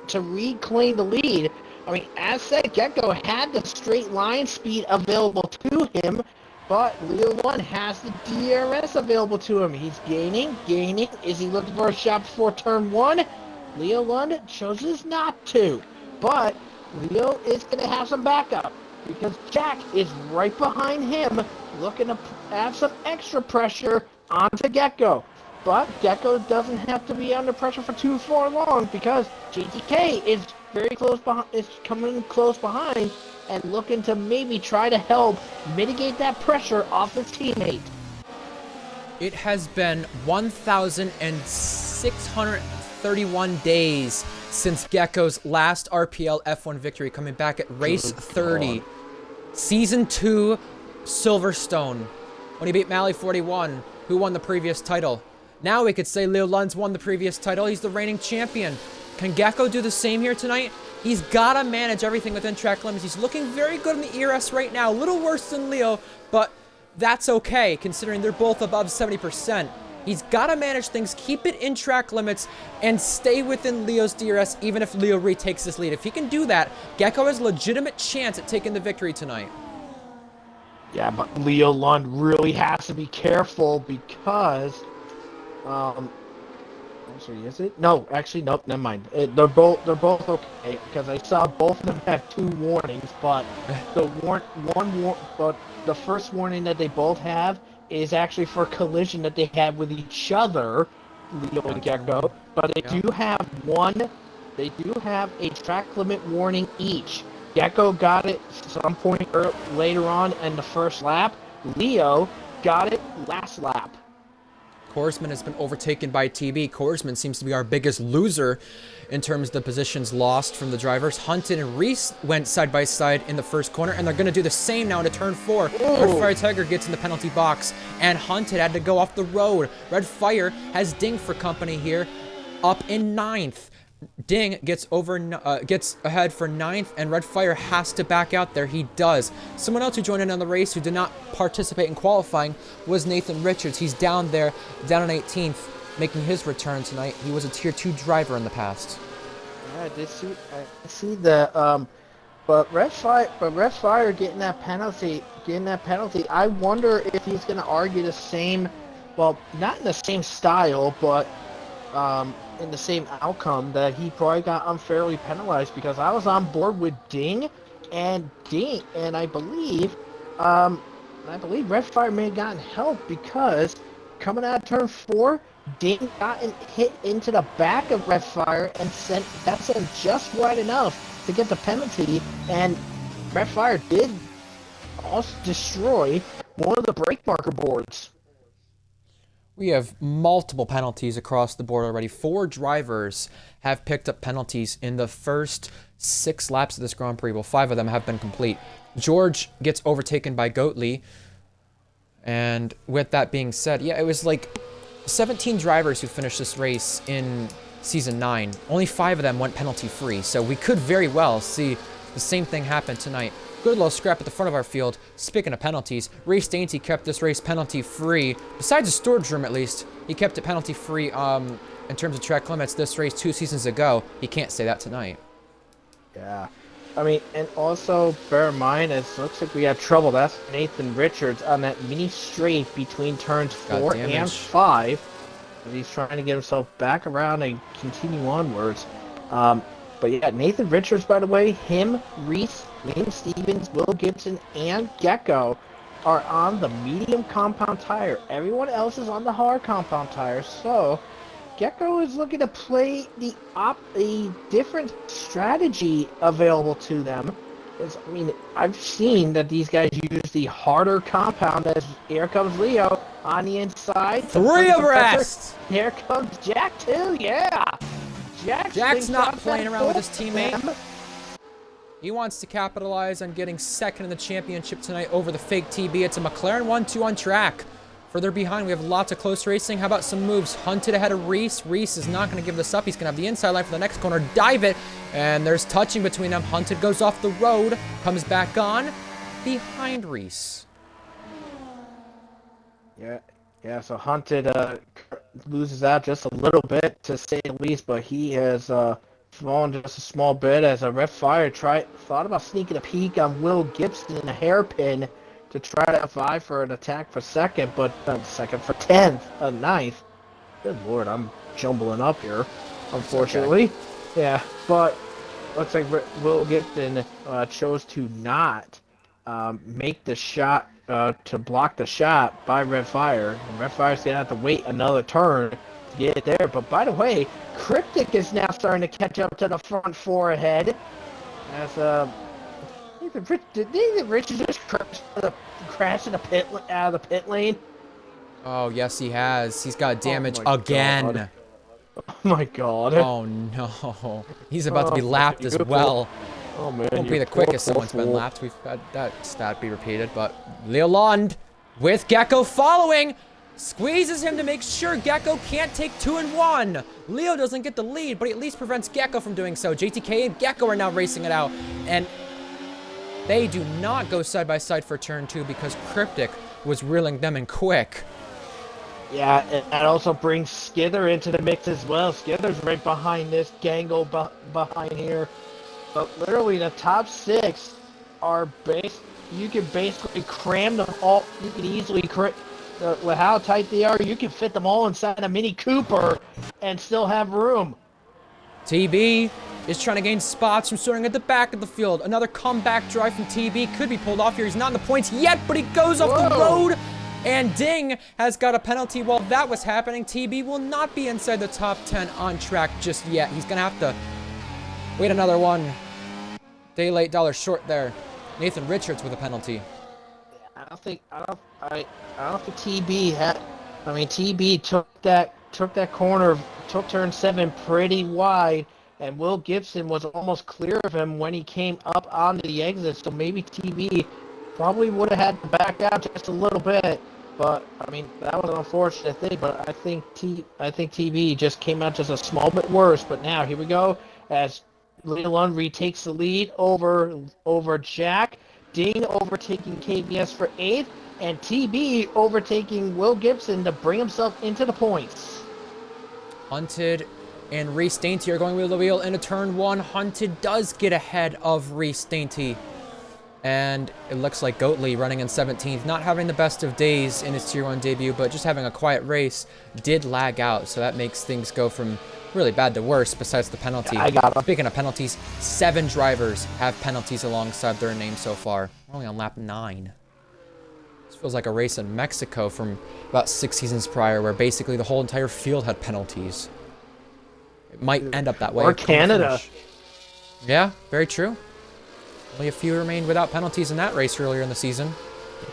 to reclaim the lead. I mean, as said, Gecko had the straight line speed available to him, but Leo Lund has the DRS available to him. He's gaining. Is he looking for a shot before turn 1? Leo Lund chooses not to, but Leo is going to have some backup because Jack is right behind him, looking to add some extra pressure onto Gecko. But Gecko doesn't have to be under pressure for long because JTK is very close behind, is coming close behind and looking to maybe try to help mitigate that pressure off his teammate.
It has been 1,631 days since Gecko's last RPL F1 victory, coming back at race 30. Season 2, Silverstone, when he beat Mally 41, who won the previous title. Now we could say Leo Lund's won the previous title. He's the reigning champion. Can Gecko do the same here tonight? He's got to manage everything within track limits. He's looking very good in the ERS right now. A little worse than Leo, but that's okay, considering they're both above 70%. He's got to manage things, keep it in track limits, and stay within Leo's DRS, even if Leo retakes this lead. If he can do that, Gecko has a legitimate chance at taking the victory tonight.
Yeah, but Leo Lund really has to be careful because, actually, is it? No, actually, nope, never mind. They're both okay because I saw both of them have 2 warnings, but the the first warning that they both have is actually for a collision that they had with each other, Leo and Gecko. But they do have a track limit warning each. Gecko got it some point later on in the first lap. Leo got it last lap.
Korsman has been overtaken by TB. Korsman seems to be our biggest loser in terms of the positions lost from the drivers. Hunted and Reese went side by side in the first corner, and they're going to do the same now into turn 4. Red Fire Tiger gets in the penalty box, and Hunted had to go off the road. Red Fire has Ding for company here, up in 9th. Ding gets ahead for 9th, and Red Fire has to back out there. He does. Someone else who joined in on the race who did not participate in qualifying was Nathan Richards. He's down there, down in 18th, making his return tonight. He was a Tier 2 driver in the past.
Yeah, I see the but Red Fire getting that penalty. I wonder if he's going to argue the same, well, not in the same style, but in the same outcome, that he probably got unfairly penalized, because I was on board with Ding, and I believe Red Fire may have gotten help, because coming out of turn 4, Ding got hit into the back of Red Fire and sent just wide enough to get the penalty, and Red Fire did also destroy one of the brake marker boards.
We have multiple penalties across the board already. 4 drivers have picked up penalties in the first 6 laps of this Grand Prix. Well, 5 of them have been complete. George gets overtaken by Goatley. And with that being said, yeah, it was like 17 drivers who finished this race in Season 9. Only 5 of them went penalty-free. So we could very well see the same thing happen tonight. Good little scrap at the front of our field. Speaking of penalties, Reese Dainty kept this race penalty-free. Besides the storage room, at least, he kept it penalty-free in terms of track limits this race 2 seasons ago. He can't say that tonight.
Yeah. I mean, and also bear in mind, it looks like we have trouble. That's Nathan Richards on that mini straight between turns 4 and 5. He's trying to get himself back around and continue onwards. But yeah, Nathan Richards, by the way, him, Reese, Lane Stevens, Will Gibson, and Gecko are on the medium compound tire. Everyone else is on the hard compound tire. So Gecko is looking to play a different strategy available to them. I mean, I've seen that these guys use the harder compound. As here comes Leo on the inside.
3 abreast!
Here comes Jack too, yeah!
Jack's not playing around with his teammate. He wants to capitalize on getting second in the championship tonight over the fake TB. It's a McLaren 1-2 on track. Further behind, we have lots of close racing. How about some moves? Hunted ahead of Reese. Reese is not going to give this up. He's going to have the inside line for the next corner. Dive it. And there's touching between them. Hunted goes off the road. Comes back on. Behind Reese.
Yeah, so Hunted loses out just a little bit, to say the least, but he has fallen just a small bit as a Red Fire thought about sneaking a peek on Will Gibson in a hairpin to try to vie for an attack for second, but for 10th, 9th. Good lord, I'm jumbling up here, unfortunately. Okay. Yeah, but looks like Will Gibson chose to not make the shot, to block the shot by Red Fire. And Red Fire's going to have to wait another turn to get it there. But by the way, Cryptic is now starting to catch up to the front 4 ahead. As Nathan Richards just crashed in the out of the pit lane.
Oh, yes, he has. He's got damage again.
God. Oh my god.
Oh no. He's about to be lapped as well.
Oh man.
Won't be the quickest someone's been lapped. We've had that stat be repeated, but Leo Lund with Gecko following. Squeezes him to make sure Gecko can't take 2 and 1. Leo doesn't get the lead, but he at least prevents Gecko from doing so. JTK and Gecko are now racing it out, and they do not go side by side for turn 2 because Cryptic was reeling them in quick.
Yeah, and that also brings Skither into the mix as well. Skither's right behind this Gangle behind here. But literally the top 6 are you can basically cram them all. You can easily with how tight they are, you can fit them all inside a Mini Cooper and still have room.
TB is trying to gain spots from starting at the back of the field. Another comeback drive from TB could be pulled off here. He's not in the points yet, but he goes off the road. And Ding has got a penalty while that was happening. TB will not be inside the top 10 on track just yet. He's going to have to wait another one. Day late, dollar short there. Nathan Richards with a penalty.
I don't think TB had. I mean, TB took that corner, took turn 7 pretty wide, and Will Gibson was almost clear of him when he came up onto the exit. So maybe TB probably would have had to back out just a little bit. But I mean, that was an unfortunate thing. But I think TB just came out just a small bit worse. But now here we go as Leo Lund retakes the lead over Jack. Ding overtaking KBS for 8th, and TB overtaking Will Gibson to bring himself into the points.
Hunted and Reese Dainty are going wheel to wheel into turn 1. Hunted does get ahead of Reese Dainty. And it looks like Goatley running in 17th, not having the best of days in his Tier 1 debut, but just having a quiet race, did lag out. So that makes things go from really bad to worse besides the penalty.
I got him.
Speaking of penalties, 7 drivers have penalties alongside their name so far. We're only on lap 9. This feels like a race in Mexico from about 6 seasons prior where basically the whole entire field had penalties. It might end up that way.
Or Canada.
Yeah, very true. Only a few remained without penalties in that race earlier in the season.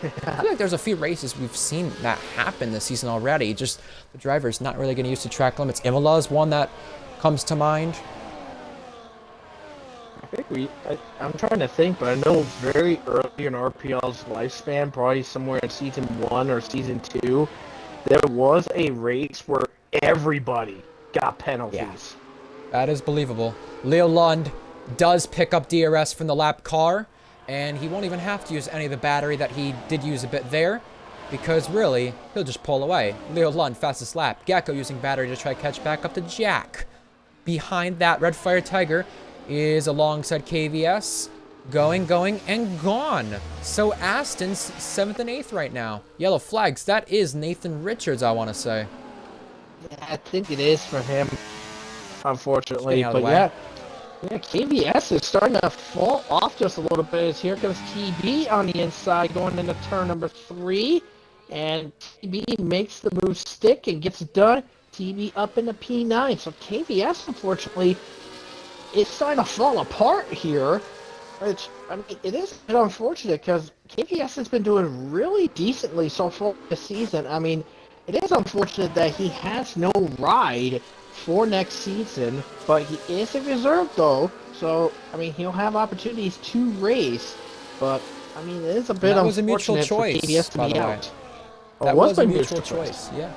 I feel like there's a few races we've seen that happen this season already. Just the driver's not really getting used to track limits. Imola is one that comes to mind.
I think I'm trying to think, but I know very early in RPL's lifespan, probably somewhere in season 1 or season 2, there was a race where everybody got penalties.
Yeah. That is believable. Leo Lund does pick up DRS from the lap car, and he won't even have to use any of the battery that he did use a bit there, because really, he'll just pull away. Leo Lund, fastest lap. Gecko using battery to try to catch back up to Jack. Behind that, Red Fire Tiger is alongside KVS. Going, and gone. So Aston's 7th and 8th right now. Yellow flags. That is Nathan Richards, I want to say.
Yeah, I think it is for him, unfortunately. But yeah, KVS is starting to fall off just a little bit. As here comes TB on the inside going into turn number 3. And TB makes the move stick and gets it done. TB up into P9. So KVS, unfortunately, is starting to fall apart here. Which, I mean, it is a bit unfortunate because KVS has been doing really decently so far this season. I mean, it is unfortunate that he has no ride for next season, but he is a reserve though, so, I mean, he'll have opportunities to race, but, I mean, it is a bit unfortunate for KVS to be out.
That was a mutual choice, yeah.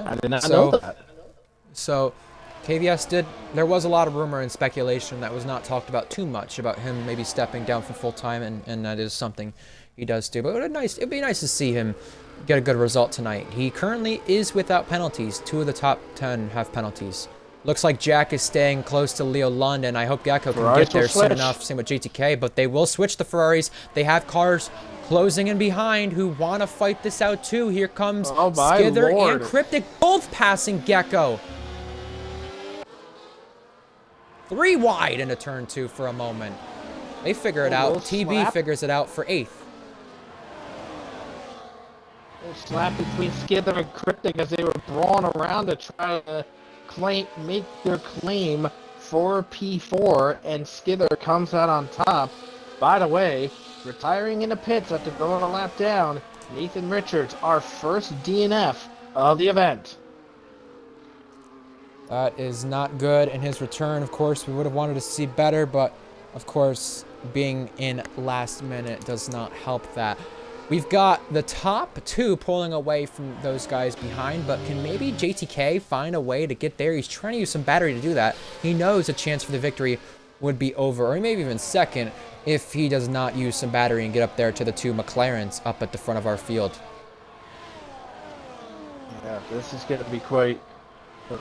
I did not know that.
So, KVS did, there was a lot of rumor and speculation that was not talked about too much about him maybe stepping down from full-time, and that is something he does do. But it'd be nice to see him get a good result tonight. He currently is without penalties. 2 of the top 10 have penalties. Looks like Jack is staying close to Leo Lund, and I hope Gecko can get there soon enough. Same with JTK, but they will switch the Ferraris. They have cars closing in behind who want to fight this out too. Here comes Skither and Cryptic, both passing Gecko. 3 wide into turn 2 for a moment. They figure it out. TB figures it out for 8th.
Slap between Skither and Cryptic as they were brawling around to try to make their claim for P4, and Skither comes out on top. By the way, retiring in the pits after going a lap down, Nathan Richards, our first DNF of the event.
That is not good in his return. Of course, we would have wanted to see better, but of course, being in last minute does not help that. We've got the top 2 pulling away from those guys behind, but can maybe JTK find a way to get there? He's trying to use some battery to do that. He knows a chance for the victory would be over, or maybe even second, if he does not use some battery and get up there to the 2 McLarens up at the front of our field.
Yeah, this is going to be quite...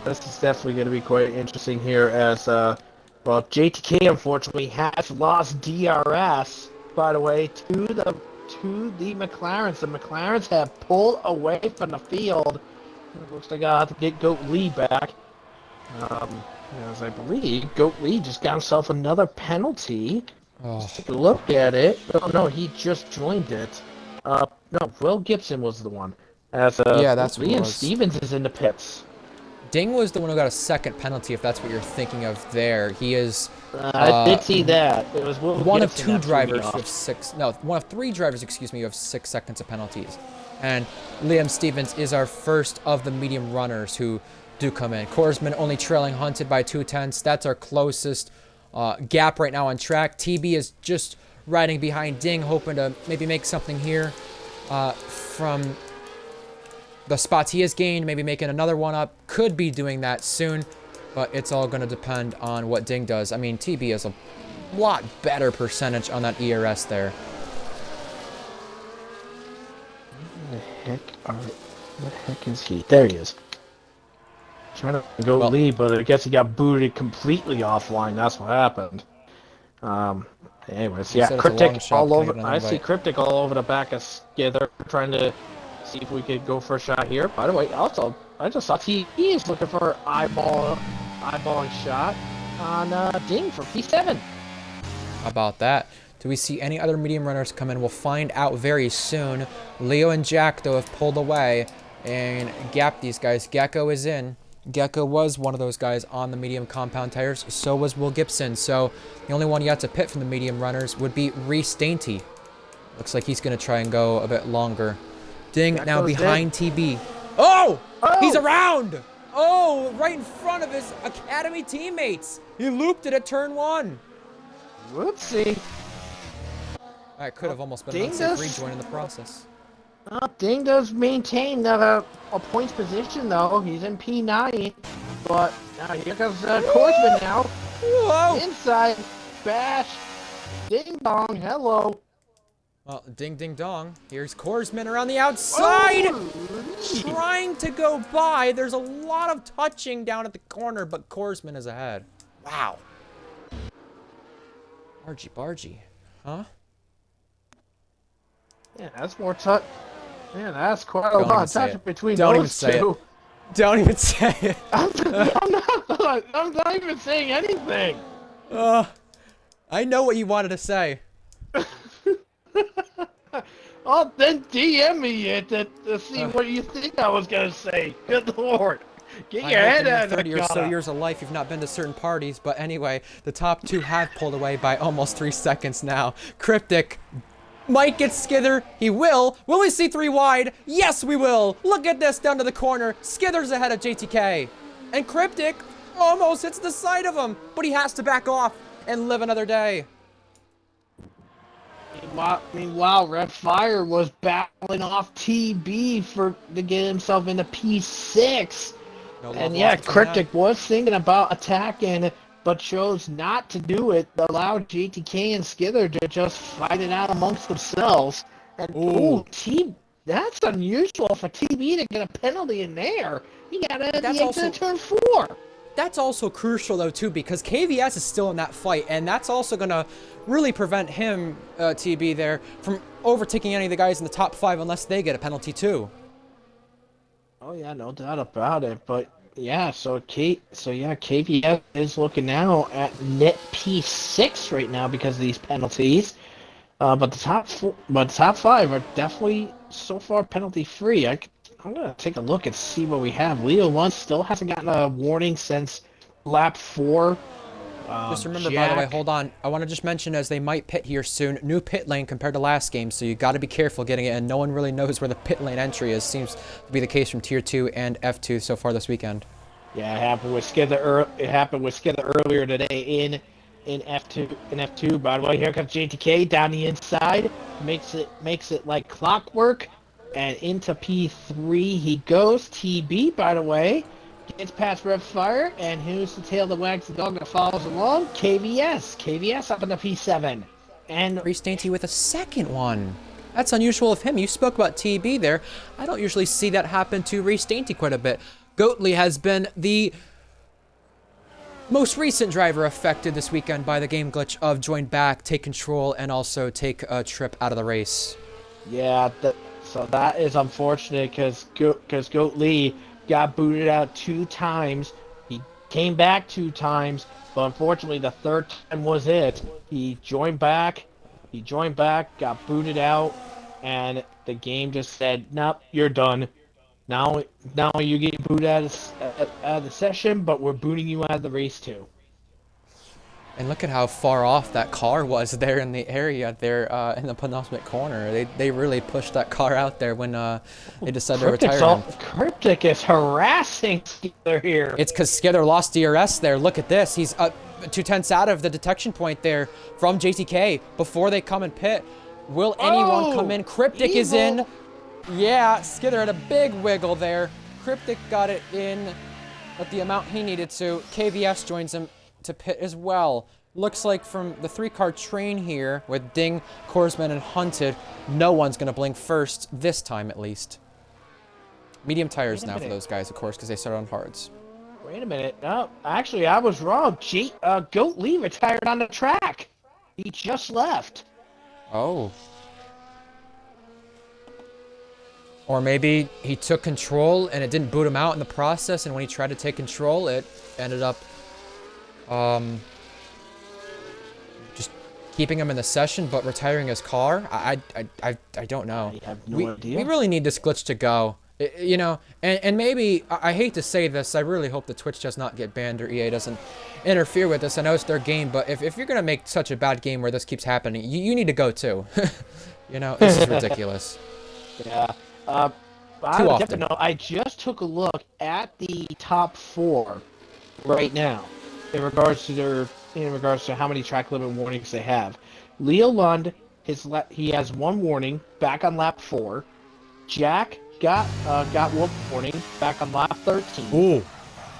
This is definitely going to be quite interesting here as, well, JTK unfortunately has lost DRS, by the way, to the McLarens. The McLarens have pulled away from the field. It looks like I'll have to get Goat Lee back. As I believe, Goat Lee just got himself another penalty. Let's take a look at it. Oh, no, he just joined it. No, Will Gibson was the one. As,
yeah, that's
Liam Stevens is in the pits.
Ding was the one who got a second penalty, if that's what you're thinking of there. He is...
I did see that. It was Will
one
Gibson
of 2 drivers who have 6... No, one of 3 drivers, excuse me, who have 6 seconds of penalties. And Liam Stevens is our first of the medium runners who do come in. Korsman only trailing Hunted by 2/10. That's our closest gap right now on track. TB is just riding behind Ding, hoping to maybe make something here from... the spots he has gained, maybe making another one up. Could be doing that soon, but it's all going to depend on what Ding does. I mean, TB has a lot better percentage on that ERS there.
Where the heck is he? There he is. Trying to go lead, but I guess he got booted completely offline. That's what happened. Anyways, yeah, Cryptic all over. I see Cryptic all over the back of Skither, trying to see if we could go for a shot here. By the way, also, I just saw he is looking for an eyeballing shot on Ding for P7.
How about that? Do we see any other medium runners come in? We'll find out very soon. Leo and Jack, though, have pulled away and gapped these guys. Gecko is in. Gecko was one of those guys on the medium compound tires. So was Will Gibson. So the only one yet to pit from the medium runners would be Reese Dainty. Looks like he's going to try and go a bit longer. Ding,
Gecko's
now behind
dead.
TB. Oh!
Oh!
He's around! Oh, right in front of his academy teammates. He looped it at turn 1.
Whoopsie.
That could have almost been an
Ding
unsafe
does-
rejoin in the process.
Ding does maintain a points position, though. He's in P9. But here comes Korsman now.
Whoa!
Inside. Bash. Ding dong. Hello.
Well, ding ding dong. Here's Korsman around the outside.
Oh,
Trying to go by. There's a lot of touching down at the corner, but Korsman is ahead. Wow. Argy bargy. Huh?
yeah, that's more touch. Yeah, that's quite a
Don't
lot
even
of
say
touch
it.
between
Don't even
those
say
two.
it. Don't even say it.
I'm not even saying anything.
I know what you wanted to say.
Oh, then DM me it to see what you think I was gonna say. Good lord. Get your head out of the
30 or so
gutter.
years of life, you've not been to certain parties. But anyway, the top two have pulled away by almost 3 seconds now. Cryptic might get Skither. He will. Will we see 3 wide? Yes, we will. Look at this down to the corner. Skither's ahead of JTK. And Cryptic almost hits the side of him. But he has to back off and live another day.
Meanwhile, Red Fire was battling off TB to get himself into P6.
No love
And
lost
yeah,
between
Cryptic was thinking about attacking, but chose not to do it. Allowed GTK and Skither to just fight it out amongst themselves. And
Ooh.
that's unusual for TB to get a penalty in there. He got it at
That's
the
also-
exit of turn 4.
That's also crucial, though, too, because KVS is still in that fight, and that's also going to really prevent him, TB, there, from overtaking any of the guys in the top 5 unless they get a penalty, too.
Oh yeah, no doubt about it. But yeah, KVS is looking now at net P6 right now because of these penalties. But the top 5 are definitely so far penalty free. I'm gonna take a look and see what we have. Leo 1 still hasn't gotten a warning since lap 4.
Just remember, by the way, hold on. I want to just mention, as they might pit here soon, new pit lane compared to last game, so you got to be careful getting it, and no one really knows where the pit lane entry is. Seems to be the case from Tier 2 and F2 so far this weekend.
Yeah, it happened with Skither earlier today in F2. In F2, by the way, here comes JTK down the inside, makes it like clockwork, and into P3 he goes. TB, by the way, gets past Red Fire, and who's the tail that wags the dog that follows along? KVS up into P7, and
Reese Dainty with a second one. That's unusual of him. You spoke about TB there. I don't usually see that happen to Reese Dainty quite a bit. Goatley has been the most recent driver affected this weekend by the game glitch of join back, take control, and also take a trip out of the race.
yeah, so that is unfortunate because Goat Lee got booted out 2 times. He came back 2 times, but unfortunately the 3rd time was it. He joined back, got booted out, and the game just said, "Nope, you're done. Now you get booted out of the session, but we're booting you out of the race too."
And look at how far off that car was there in the area there in the penultimate corner. They really pushed that car out there when they decided to retire him.
Cryptic is harassing Skither here.
It's because Skither lost DRS there. Look at this. He's 2/10 out of the detection point there from JTK before they come and pit. Will anyone come in? Cryptic is in. Yeah, Skither had a big wiggle there. Cryptic got it in at the amount he needed to. KVS joins him to pit as well. Looks like from the 3-car train here with Ding, Korsman, and Hunted, no one's going to blink first, this time at least. Medium tires now for those guys, of course, because they start on hards.
Wait a minute. No, actually, I was wrong. Goat Lee retired on the track. He just left.
Oh. Or maybe he took control and it didn't boot him out in the process, and when he tried to take control, it ended up just keeping him in the session but retiring his car. I don't know.
I have no idea.
We really need this glitch to go. You know, and maybe, I hate to say this, I really hope that Twitch does not get banned or EA doesn't interfere with this. I know it's their game, but if you're going to make such a bad game where this keeps happening, you need to go too. You know, this is ridiculous.
Yeah.
Too
I have to
often.
know. I just took a look at the top 4 right now in regards to how many track limit warnings they have. Leo Lund, he has 1 warning back on lap 4. Jack got 1 warning back on lap 13.
Ooh.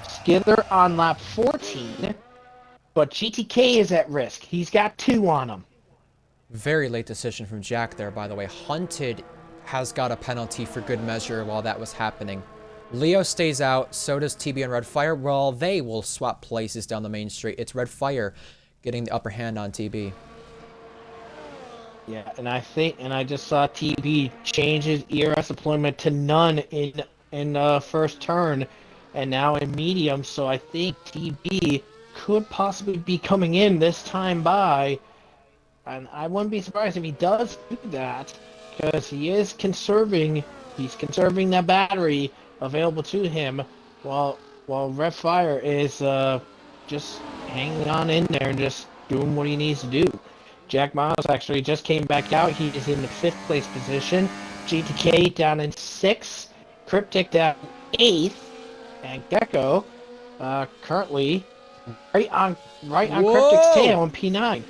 Skither on lap 14, but GTK is at risk. He's got 2 on him.
Very late decision from Jack there, by the way. Hunted has got a penalty for good measure while that was happening. Leo stays out, so does TB and Red Fire. Well, they will swap places down the main street. It's Red Fire getting the upper hand on TB.
Yeah, and I just saw TB change his ERS deployment to none in first turn, and now in medium. So I think TB could possibly be coming in this time by, and I wouldn't be surprised if he does do that, because he's conserving that battery available to him, while Red Fire is just hanging on in there and just doing what he needs to do. Jack Miles actually just came back out. He is in the 5th place position. GTK down in 6th. Cryptic down 8th. And Gecko currently right on Cryptic's tail in P9.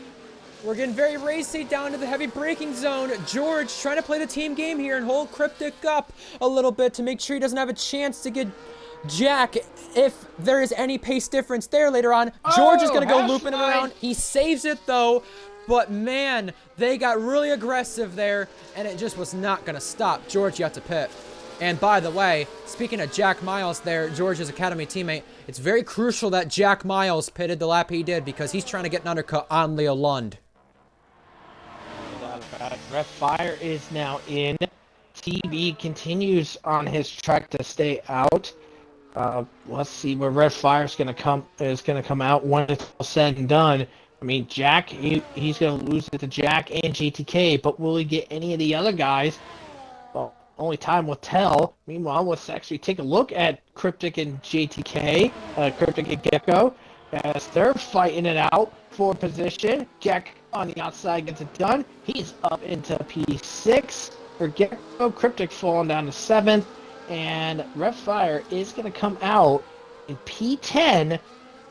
We're getting very racy down to the heavy braking zone. George trying to play the team game here and hold Cryptic up a little bit to make sure he doesn't have a chance to get Jack if there is any pace difference there later on. George is going to go looping around. He saves it though. But man, they got really aggressive there, and it just was not going to stop. George, you have to pit. And by the way, speaking of Jack Miles there, George's academy teammate, it's very crucial that Jack Miles pitted the lap he did because he's trying to get an undercut on Leo Lund.
Red Fire is now in. TB continues on his track to stay out. Let's see where Red Fire is going to come out when it's all said and done. I mean, Jack, he's going to lose it to Jack and GTK, but will he get any of the other guys? Well, only time will tell. Meanwhile, let's actually take a look at Cryptic and GTK, Cryptic and Gecko, as they're fighting it out for position. Jack on the outside gets it done. He's up into P6 for Gecko. Cryptic falling down to 7th, and Red Fire is going to come out in P10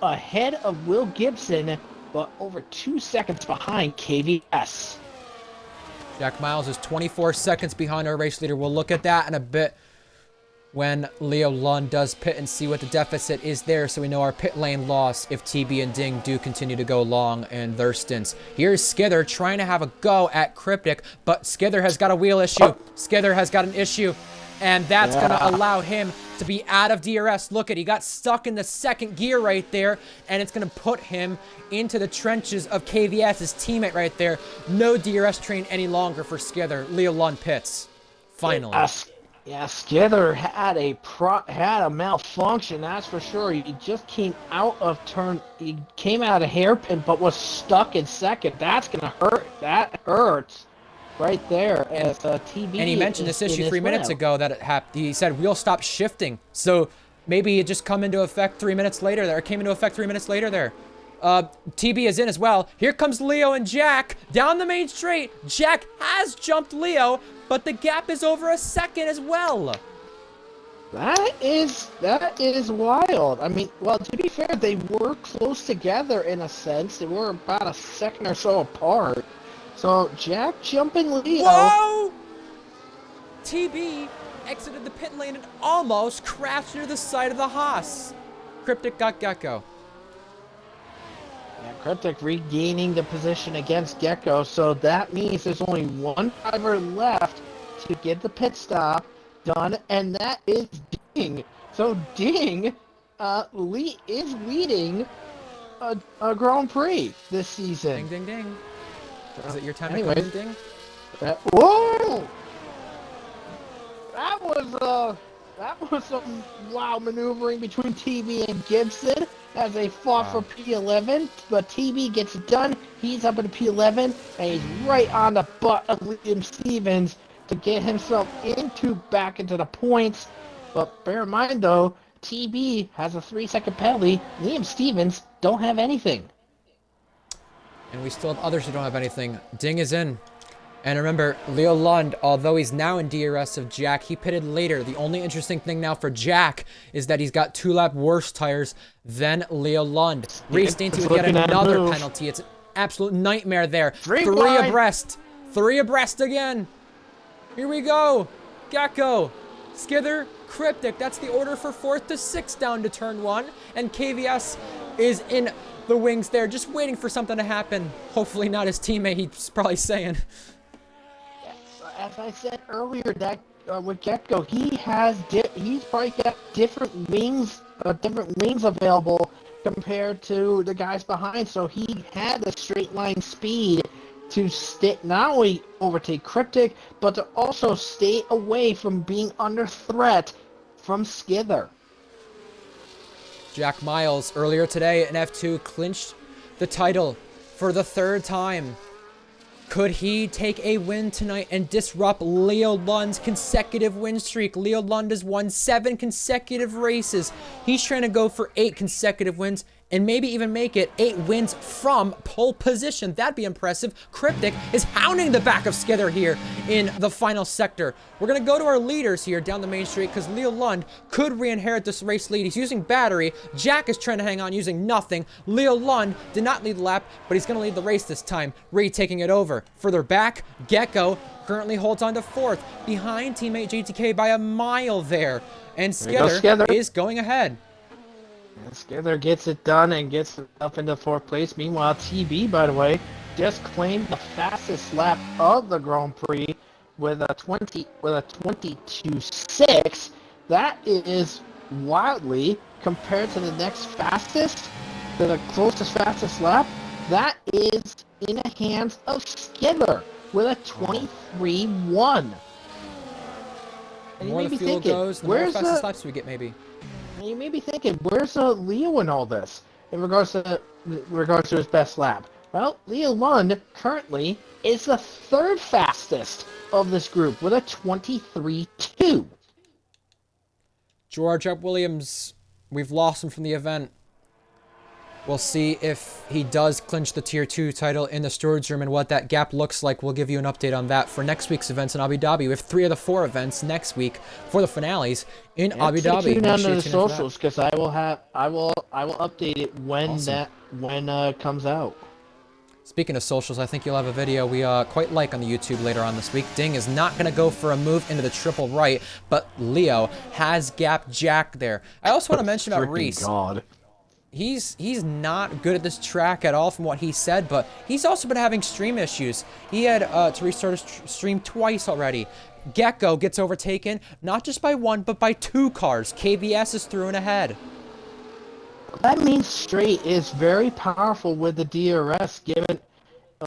ahead of Will Gibson, but over 2 seconds behind KVS.
Jack Miles is 24 seconds behind our race leader. We'll look at that in a bit when Leo Lund does pit and see what the deficit is there, so we know our pit lane loss if TB and Ding do continue to go long in their stints. Here's Skither trying to have a go at Cryptic, but Skither has got a wheel issue. Skither has got an issue, and that's going to allow him to be out of DRS. Look at, he got stuck in the 2nd gear right there, and it's going to put him into the trenches of KVS's teammate right there. No DRS train any longer for Skither. Leo Lund pits. Finally.
Yeah, Skither had a malfunction, that's for sure. He just came out of hairpin, but was stuck in 2nd. That's going to hurt. That hurts. Right there, as TB.
And he mentioned this issue 3 minutes ago that it happened. He said wheel stop shifting, so maybe it just come into effect 3 minutes later. There, it came into effect 3 minutes later. There, TB is in as well. Here comes Leo and Jack down the main straight. Jack has jumped Leo, but the gap is over a second as well.
That is wild. I mean, well, to be fair, they were close together in a sense. They were about a second or so apart. So, Jack jumping Leo.
Whoa! TB exited the pit lane and almost crashed into the side of the Haas. Cryptic got Gecko.
Yeah, Cryptic regaining the position against Gecko, so that means there's only one driver left to get the pit stop done, and that is Ding. So Ding is leading a Grand Prix this season.
Ding, ding, ding. Is it your time to come in, Ding?
Whoa! That was some wild maneuvering between TB and Gibson as they fought for P11, but TB gets it done. He's up in P11, and he's right on the butt of Liam Stevens to get himself back into the points. But bear in mind, though, TB has a 3-second penalty. Liam Stevens don't have anything.
And we still have others who don't have anything. Ding is in. And remember, Leo Lund, although he's now in DRS of Jack, he pitted later. The only interesting thing now for Jack is that he's got 2-lap worse tires than Leo Lund. Reese Dainty with yet another penalty. It's an absolute nightmare there. Three abreast. 3 abreast again. Here we go. Gecko, Skither, Cryptic. That's the order for 4th to 6th down to turn 1. And KVS is in the wings there, just waiting for something to happen. Hopefully not his teammate, he's probably saying.
As I said earlier, that with Gecko, he's probably got different wings available compared to the guys behind. So he had the straight line speed to not only overtake Cryptic, but to also stay away from being under threat from Skither.
Jack Miles earlier today in F2 clinched the title for the 3rd time. Could he take a win tonight and disrupt Leo Lund's consecutive win streak? Leo Lund has won 7 consecutive races. He's trying to go for 8 consecutive wins and maybe even make it 8 wins from pole position. That'd be impressive. Cryptic is hounding the back of Skither here in the final sector. We're going to go to our leaders here down the main street because Leo Lund could re-inherit this race lead. He's using battery. Jack is trying to hang on using nothing. Leo Lund did not lead the lap, but he's going to lead the race this time. Taking it over. Further back, Gecko currently holds on to 4th, behind teammate JTK by a mile there. And Skither is going ahead.
Skither gets it done and gets up into 4th place. Meanwhile, TB, by the way, just claimed the fastest lap of the Grand Prix with a 22.6. That is wildly compared to the next fastest, to the closest fastest lap. That is in the hands of Skither with a 23.1.
The more the fuel goes, the more fastest laps we get, maybe.
You may be thinking, where's Leo in all this in regards to his best lap? Well, Leo Lund currently is the 3rd fastest of this group with a 23.2.
George Williams, we've lost him from the event. We'll see if he does clinch the Tier 2 title in the storage room and what that gap looks like. We'll give you an update on that for next week's events in Abu Dhabi. We have 3 of the 4 events next week for the finales in Abu Dhabi.
Tune in to the socials because I will update it when it comes out.
Speaking of socials, I think you'll have a video we quite like on the YouTube later on this week. Ding is not going to go for a move into the triple right, but Leo has gapped Jack there. I also want to mention about Reese.
God.
He's not good at this track at all from what he said, but he's also been having stream issues. He had to restart his stream twice already. Gecko gets overtaken, not just by 1, but by 2 cars. KVS is through and ahead.
That means straight is very powerful with the DRS, given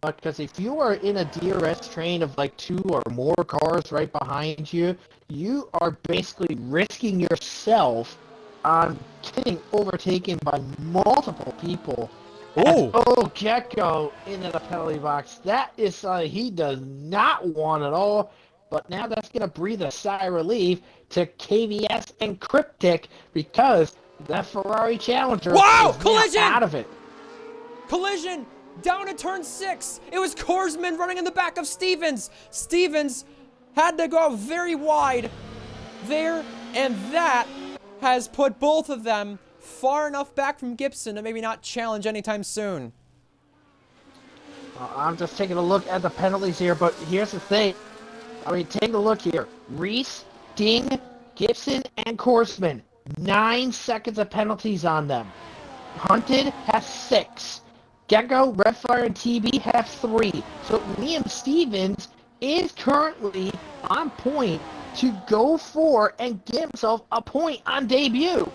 because if you are in a DRS train of like 2 or more cars right behind you, you are basically risking yourself on getting overtaken by multiple people. Oh, Gecko into the penalty box. That is something he does not want at all. But now that's going to breathe a sigh of relief to KVS and Cryptic because that Ferrari Challenger is
collision!
Now out of it.
Collision! Down to turn 6. It was Korsman running in the back of Stevens. Stevens had to go very wide there, and that has put both of them far enough back from Gibson to maybe not challenge anytime soon.
I'm just taking a look at the penalties here, but here's the thing. I mean, take a look here. Reese, Ding, Gibson, and Korsman. 9 seconds of penalties on them. Hunted has 6. Gecko, Redfire, and TB have 3. So Liam Stevens is currently on point to go for and get himself a point on debut.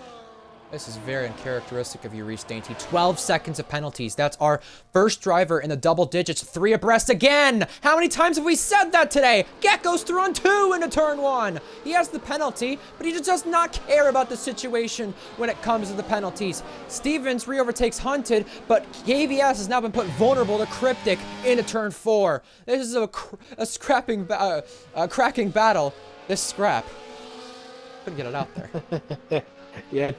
This is very uncharacteristic of you, Reese Dainty. 12 seconds of penalties. That's our first driver in the double digits. 3 abreast again. How many times have we said that today? Gecko's through on 2 into turn 1. He has the penalty, but he just does not care about the situation when it comes to the penalties. Stevens re-overtakes Hunted, but KVS has now been put vulnerable to Cryptic into turn 4. This is a cracking battle. This scrap. Couldn't get it out there.
Yeah,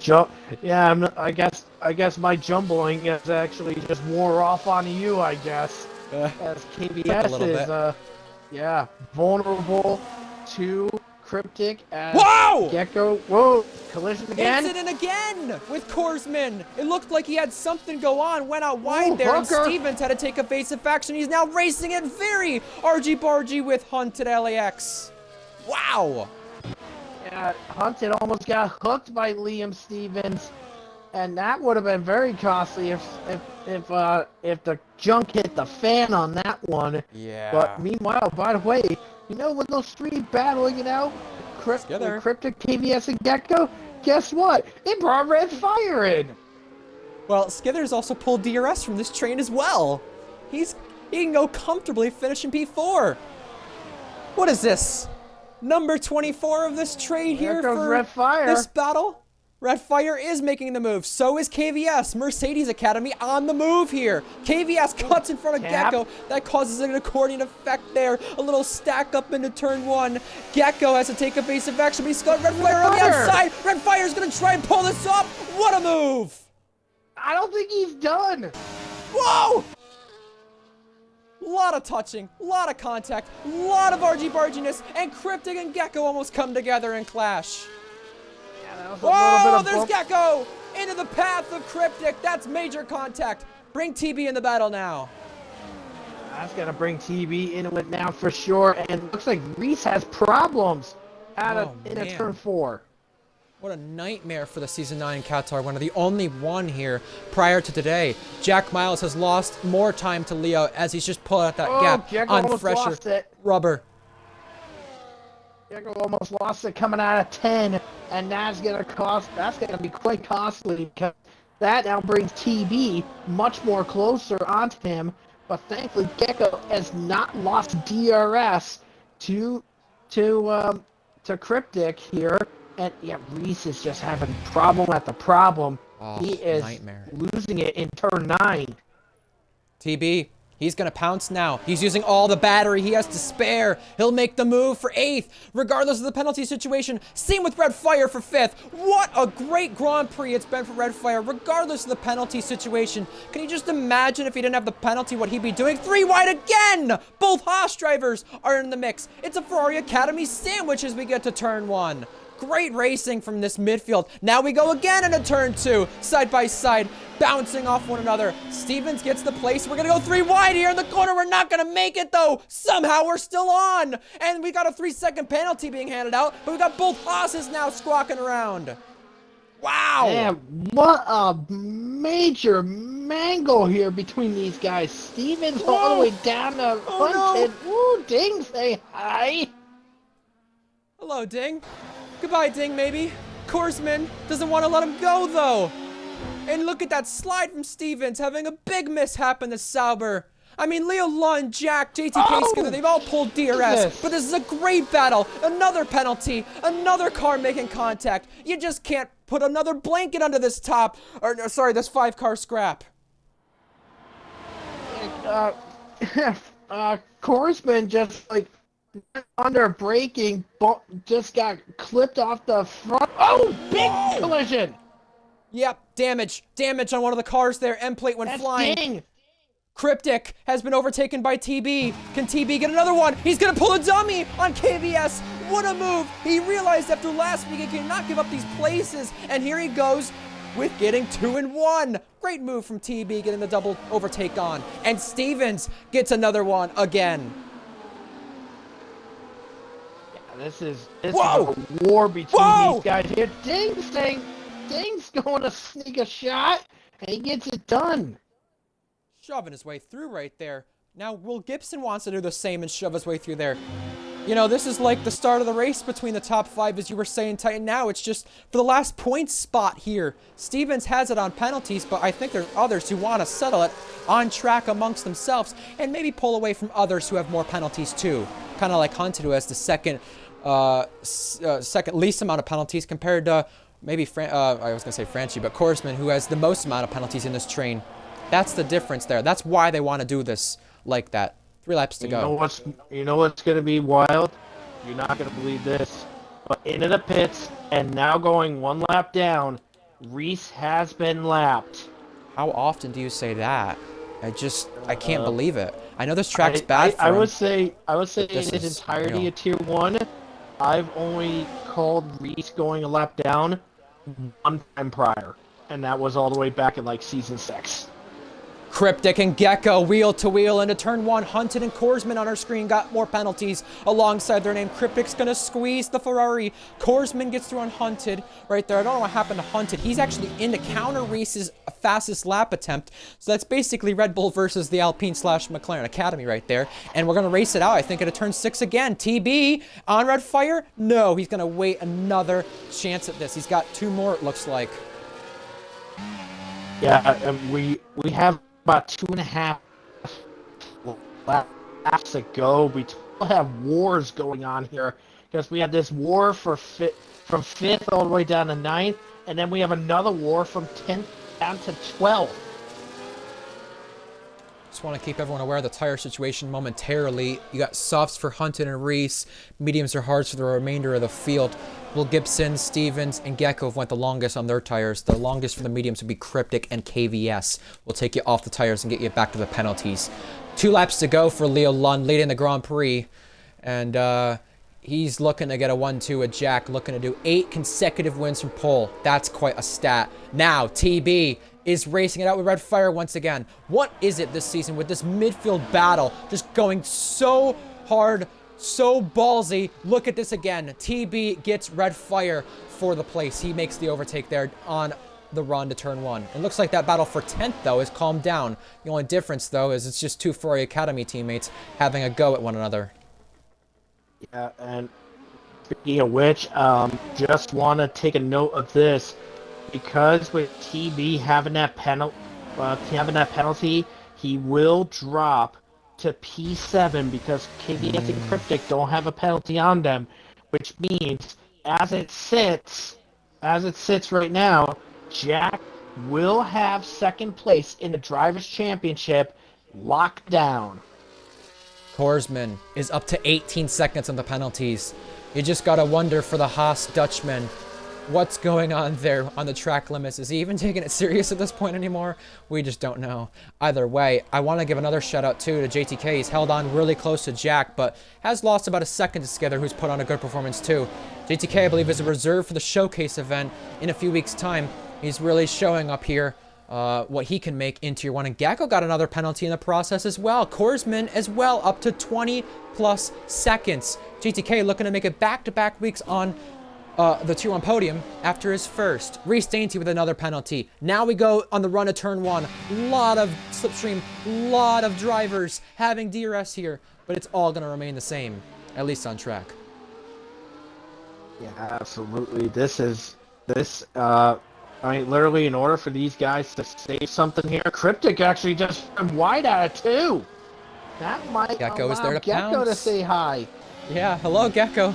I guess my jumbling is actually just wore off on you, I guess. As KBS is, vulnerable to Cryptic as
Whoa!
Gecko. Whoa! Collision again?
Incident again with Korsman. It looked like he had something go on, went out wide there,
Hooker.
and Stevens had to take evasive action. He's now racing it very argy-bargy with Hunt at LAX. Wow!
Yeah, Hunted almost got hooked by Liam Stevens, and that would have been very costly if the junk hit the fan on that one.
Yeah.
But meanwhile, by the way, you know when those 3 battling it out, Cryptic, KVS, and Gecko, guess what? It brought Red Fire in.
Well, Skithers also pulled DRS from this train as well. He can go comfortably finish in P4. What is this? Number 24 of this trade here for
Red Fire.
This battle. Red Fire is making the move. So is KVS. Mercedes Academy on the move here. KVS cuts in front of Gecko. That causes an accordion effect there. A little stack up into turn 1. Gecko has to take evasive action, but he's got Red Fire on the outside. Red Fire's going to try and pull this up. What a move.
I don't think he's done.
Whoa! Lot of touching, lot of contact, lot of argy-barginess, and Cryptic and Gecko almost come together and clash.
Yeah, that was a
Whoa,
little bit
there's
of
Gecko! Into the path of Cryptic. That's major contact. Bring TB in the battle now.
That's going to bring TB into it now for sure, and looks like Reese has problems in a turn 4.
What a nightmare for the Season 9 Qatar winner. The only one here prior to today. Jack Miles has lost more time to Leo as he's just pulled out that gap
Gecko
on
almost
fresher
lost it.
rubber.
Gecko almost lost it coming out of 10, and that's going to be quite costly because that now brings TB much more closer onto him, but thankfully Gecko has not lost DRS to Cryptic here. And yeah, Reese is just having problem after problem.
Oh,
he is losing it in turn 9.
TB, he's going to pounce now. He's using all the battery he has to spare. He'll make the move for 8th, regardless of the penalty situation. Same with Red Fire for 5th. What a great Grand Prix it's been for Red Fire, regardless of the penalty situation. Can you just imagine if he didn't have the penalty, what he'd be doing? 3 wide again! Both Haas drivers are in the mix. It's a Ferrari Academy sandwich as we get to turn 1. Great racing from this midfield. Now we go again into turn 2, side by side, bouncing off one another. Stevens gets the place. We're going to go 3 wide here in the corner. We're not going to make it, though. Somehow we're still on. And we got a 3-second penalty being handed out, but we got both Haas's now squawking around. Wow.
Man, what a major mangle here between these guys. Stevens all the way down to Hunted.
No.
Ooh, Ding, say hi.
Hello, Ding. Goodbye, Ding, maybe. Korsman doesn't want to let him go, though. And look at that slide from Stevens, having a big mishap in the Sauber. I mean, Leo Lund, Jack, JTK Skinner, they've all pulled DRS, but this is a great battle. Another penalty, another car making contact. You just can't put another blanket under this top, or sorry, this 5-car scrap.
Korsman just like under braking, just got clipped off the front. Oh, big collision!
Yep, damage on one of the cars there. End plate went flying.
Ding.
Cryptic has been overtaken by TB. Can TB get another one? He's gonna pull a dummy on KVS. What a move! He realized after last week he cannot give up these places, and here he goes with getting 2 and 1. Great move from TB getting the double overtake on, and Stevens gets another one again.
This is a war between these guys here. Ding's going to sneak a shot, and he gets it done.
Shoving his way through right there. Now Will Gibson wants to do the same and shove his way through there. You know, this is like the start of the race between the top 5, as you were saying, Titan. Now it's just for the last point spot here. Stevens has it on penalties, but I think there are others who want to settle it on track amongst themselves and maybe pull away from others who have more penalties too. Kind of like Hunted, who has the second least amount of penalties compared to maybe, I was going to say Franchi, but Korsman, who has the most amount of penalties in this train. That's the difference there. That's why they want to do this like that. 3 laps to go.
You know what's going to be wild? You're not going to believe this. But into the pits, and now going 1 lap down, Reese has been lapped.
How often do you say that? I can't believe it. I know this track's bad for him.
I would say in its entirety of Tier 1, I've only called Reese going a lap down 1 time prior. And that was all the way back in, like, Season 6.
Cryptic and Gecko wheel to wheel into turn 1. Hunted and Korsman on our screen got more penalties alongside their name. Cryptic's gonna squeeze the Ferrari. Korsman gets through on Hunted right there. I don't know what happened to Hunted. He's actually in to counter Reese's fastest lap attempt. So that's basically Red Bull versus the Alpine / McLaren Academy right there. And we're gonna race it out, I think, at a turn 6 again. TB on red fire? No, he's gonna wait another chance at this. He's got 2 more, it looks like.
Yeah, we have about 2.5 laps to go. We still have wars going on here because we have this war from 5th all the way down to 9th, and then we have another war from 10th down to 12th.
Just want to keep everyone aware of the tire situation momentarily. You got softs for Hunted and Reese. Mediums or hards for the remainder of the field. Will Gibson, Stevens, and Gecko have went the longest on their tires. The longest for the mediums would be Cryptic and KVS. We'll take you off the tires and get you back to the penalties. 2 laps to go for Leo Lund leading the Grand Prix. And he's looking to get a 1-2 with Jack, looking to do 8 consecutive wins from pole. That's quite a stat. Now, TB is racing it out with red fire once again. What is it this season with this midfield battle? Just going so hard, so ballsy. Look at this again. TB gets red fire for the place. He makes the overtake there on the run to turn 1. It looks like that battle for 10th, though, is calmed down. The only difference, though, is it's just 2 Ferrari Academy teammates having a go at one another.
Yeah, and speaking of which, just want to take a note of this. Because with TB having that penalty, he will drop to P7 because KVS and Cryptic don't have a penalty on them, which means as it sits right now, Jack will have 2nd place in the Drivers' Championship locked down.
Korsman is up to 18 seconds on the penalties. You just gotta wonder for the Haas Dutchman. What's going on there on the track limits? Is he even taking it serious at this point anymore? We just don't know. Either way, I want to give another shout out too to JTK. He's held on really close to Jack, but has lost about a second to Skither, who's put on a good performance too. JTK, I believe, is a reserve for the showcase event in a few weeks' time. He's really showing up here what he can make in Tier 1. And Gecko got another penalty in the process as well. Korsman as well, up to 20 plus seconds. JTK looking to make it back-to-back weeks on the Tier 1 podium after his first. Reese Dainty with another penalty. Now we go on the run to turn 1. Lot of slipstream, lot of drivers having DRS here, but it's all going to remain the same, at least on track.
Yeah, absolutely. I mean, literally, in order for these guys to save something here, Cryptic actually just went wide out of 2. That might
Gecko
allow
is there to
Gecko
pounce.
to say hi.
Yeah, hello, Gecko.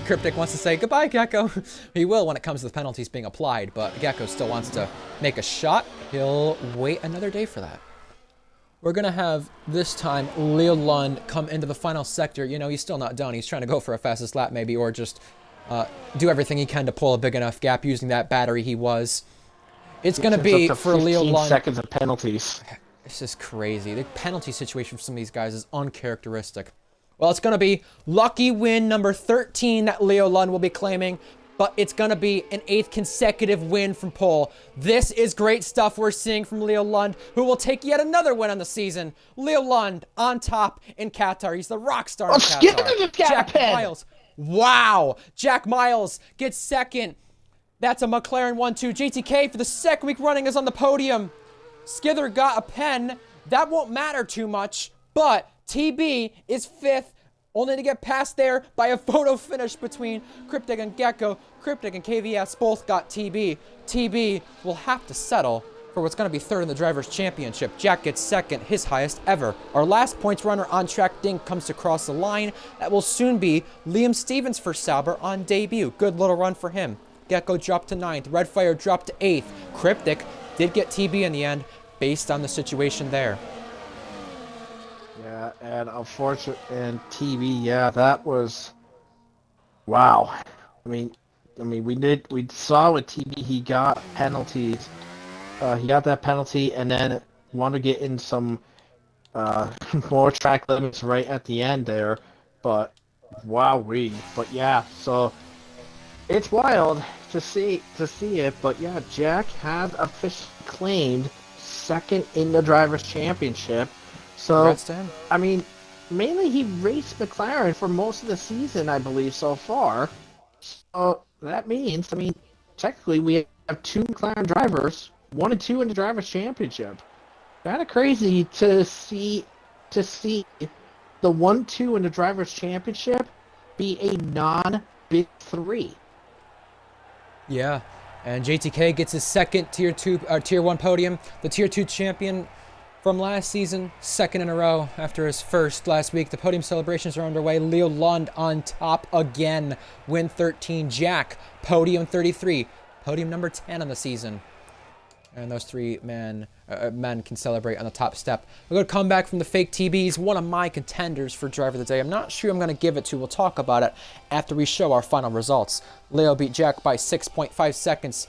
Cryptic wants to say goodbye, Gecko. He will when it comes to the penalties being applied, but Gecko still wants to make a shot. He'll wait another day for that. We're going to have, this time, Leo Lund come into the final sector. You know, he's still not done. He's trying to go for a fastest lap, maybe, or just do everything he can to pull a big enough gap using that battery he was. It's going to be for Leo Lund.
15 seconds of penalties.
This is crazy. The penalty situation for some of these guys is uncharacteristic. Well, it's going to be lucky win number 13 that Leo Lund will be claiming, but it's going to be an 8th consecutive win from pole. This is great stuff we're seeing from Leo Lund, who will take yet another win on the season. Leo Lund on top in Qatar. He's the rock star in Qatar. Jack Miles. Wow. Jack Miles gets 2nd. That's a McLaren 1-2. JTK for the 2nd week running is on the podium. Skither got a pen. That won't matter too much, but TB is 5th only to get passed there by a photo finish between Cryptic and Gecko. Cryptic and KVS both got TB. TB will have to settle for what's going to be third in the Drivers' Championship. Jack gets second, his highest ever. Our last points runner on track dink comes to cross the line. That will soon be Liam Stevens for Sauber on debut. Good little run for him. Gecko dropped to 9th. Redfire dropped to 8th. Cryptic did get TB in the end based on the situation there.
Yeah, and unfortunately, and TB, yeah, that was, wow. I mean, we saw with TB, he got penalties. He got that penalty, and then wanted to get in some more track limits right at the end there. But wowee! But yeah, so it's wild to see it. But yeah, Jack has officially claimed second in the Drivers' Championship. So
Congrats to him.
I mean, mainly he raced McLaren for most of the season, I believe, so far. So that means, I mean, technically we have 2 McLaren drivers, 1 and 2 in the Drivers' Championship. Kind of crazy to see the 1-2 in the Drivers' Championship be a non-Big 3.
Yeah, and JTK gets his second Tier 1 podium. The Tier 2 champion from last season, second in a row after his first last week. The podium celebrations are underway. Leo Lund on top again. Win 13. Jack, podium 33. Podium number 10 on the season. And those 3 men can celebrate on the top step. We're going to come back from the fake TBs. One of my contenders for driver of the day. I'm not sure I'm going to give it to. We'll talk about it after we show our final results. Leo beat Jack by 6.5 seconds.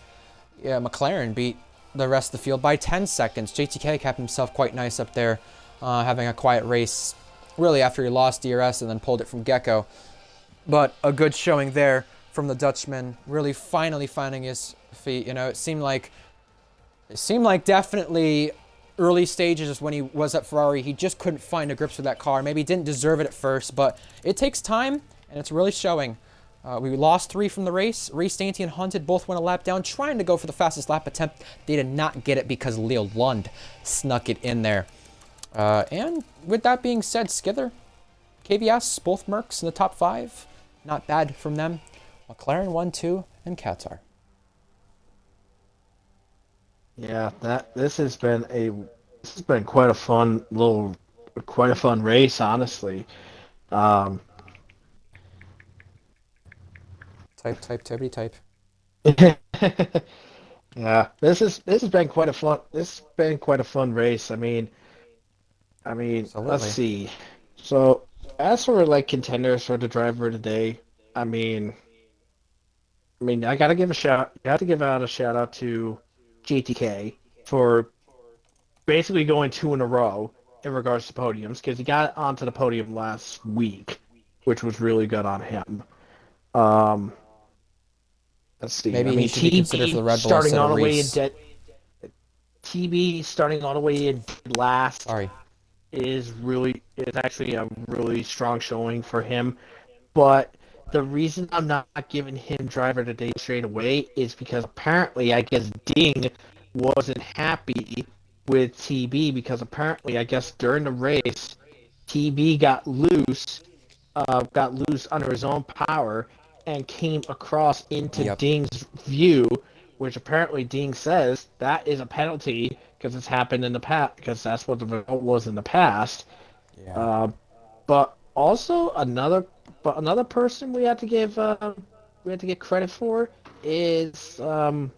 Yeah, McLaren beat the rest of the field by 10 seconds. JTK kept himself quite nice up there, having a quiet race, really after he lost DRS and then pulled it from Gecko. But a good showing there from the Dutchman, really finally finding his feet. You know, it seemed like definitely early stages when he was at Ferrari, he just couldn't find the grips with that car. Maybe he didn't deserve it at first, but it takes time, and it's really showing. We lost 3 from the race. Reece Dainty and Hunted both went a lap down, trying to go for the fastest lap attempt. They did not get it because Leo Lund snuck it in there. And with that being said, Skither, KVS, both Mercs in the top 5. Not bad from them. McLaren 1, 2, and Qatar.
Yeah, this has been quite a fun race, honestly.
Type.
Yeah, this has been quite a fun race. I mean,
Absolutely.
let's see. So as for like contenders for the driver of the day, I mean, I gotta give out a shout out to JTK for basically going 2 in a row in regards to podiums, because he got onto the podium last week, which was really good on him. Let's see.
Maybe he should be considered for the Red Bull instead of Reece.
TB starting all the way in last.
Sorry.
is actually a really strong showing for him. But the reason I'm not giving him driver of the day straight away is because apparently, I guess Ding wasn't happy with TB, because apparently, I guess during the race, TB got loose under his own power and came across into Ding's view, which apparently Ding says that is a penalty because it's happened in the past, because that's what the result was in the past.
Yeah.
But also another person we have to give credit for is Sauber.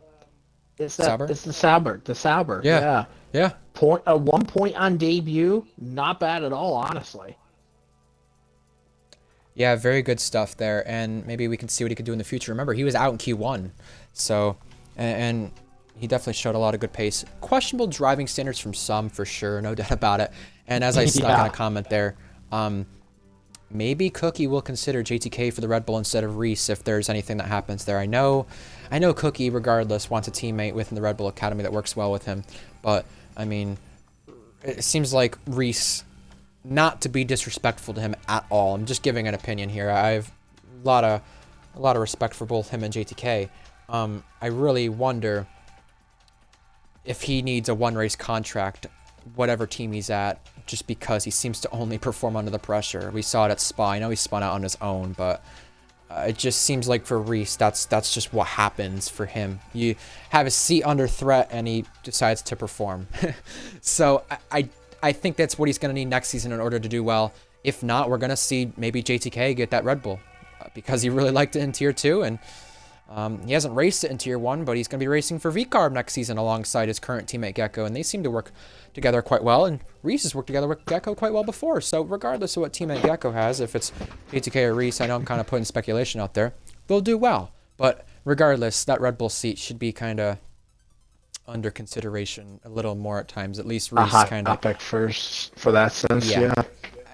The Sauber.
Yeah.
1 point on debut, not bad at all, honestly.
Yeah, very good stuff there, and maybe we can see what he could do in the future. Remember, he was out in Q1, so, and he definitely showed a lot of good pace. Questionable driving standards from some, for sure, no doubt about it. And as I stuck in a comment there, maybe Cookie will consider JTK for the Red Bull instead of Reece if there's anything that happens there. I know Cookie, regardless, wants a teammate within the Red Bull Academy that works well with him, but, I mean, it seems like Reece, not to be disrespectful to him at all, I'm just giving an opinion here. I have a lot of respect for both him and JTK. I really wonder if he needs a one-race contract, whatever team he's at, just because he seems to only perform under the pressure. We saw it at Spa. I know he spun out on his own, but it just seems like for Reese, that's just what happens for him. You have a seat under threat, and he decides to perform. So I think that's what he's going to need next season in order to do well. If not, we're going to see maybe JTK get that Red Bull because he really liked it in Tier 2, and he hasn't raced it in Tier 1, but he's going to be racing for VCARB next season alongside his current teammate Gecko, and they seem to work together quite well, and Reese has worked together with Gecko quite well before, so regardless of what teammate Gecko has, if it's JTK or Reese, I know I'm kind of putting speculation out there, they'll do well. But regardless, that Red Bull seat should be kind of under consideration a little more at times, at least Reese kind of...
topic first for that sense, yeah.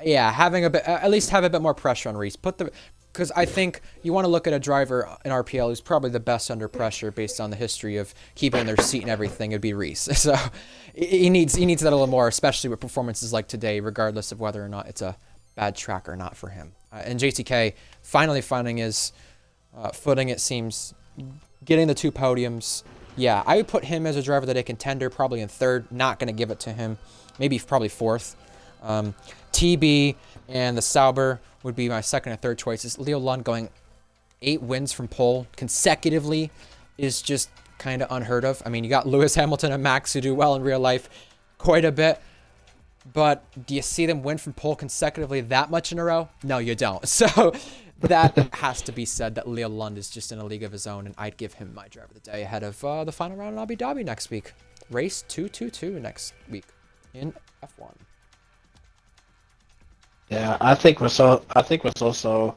Yeah, having a bit, at least have a bit more pressure on Reese. Because I think you want to look at a driver in RPL who's probably the best under pressure based on the history of keeping their seat and everything. It'd be Reese. So he needs that a little more, especially with performances like today, regardless of whether or not it's a bad track or not for him. And JTK finally finding his footing, it seems, getting the 2 podiums. Yeah, I would put him as a driver that a contender, probably in 3rd. Not going to give it to him. Maybe probably 4th. TB and the Sauber would be my 2nd and 3rd choices. Leo Lund going 8 wins from pole consecutively is just kind of unheard of. I mean, you got Lewis Hamilton and Max who do well in real life quite a bit, but do you see them win from pole consecutively that much in a row? No, you don't. So that has to be said that Leo Lund is just in a league of his own, and I'd give him my driver of the day ahead of the final round in Abu Dhabi next week. Race 222 next week in F1.
Yeah, I think what's also,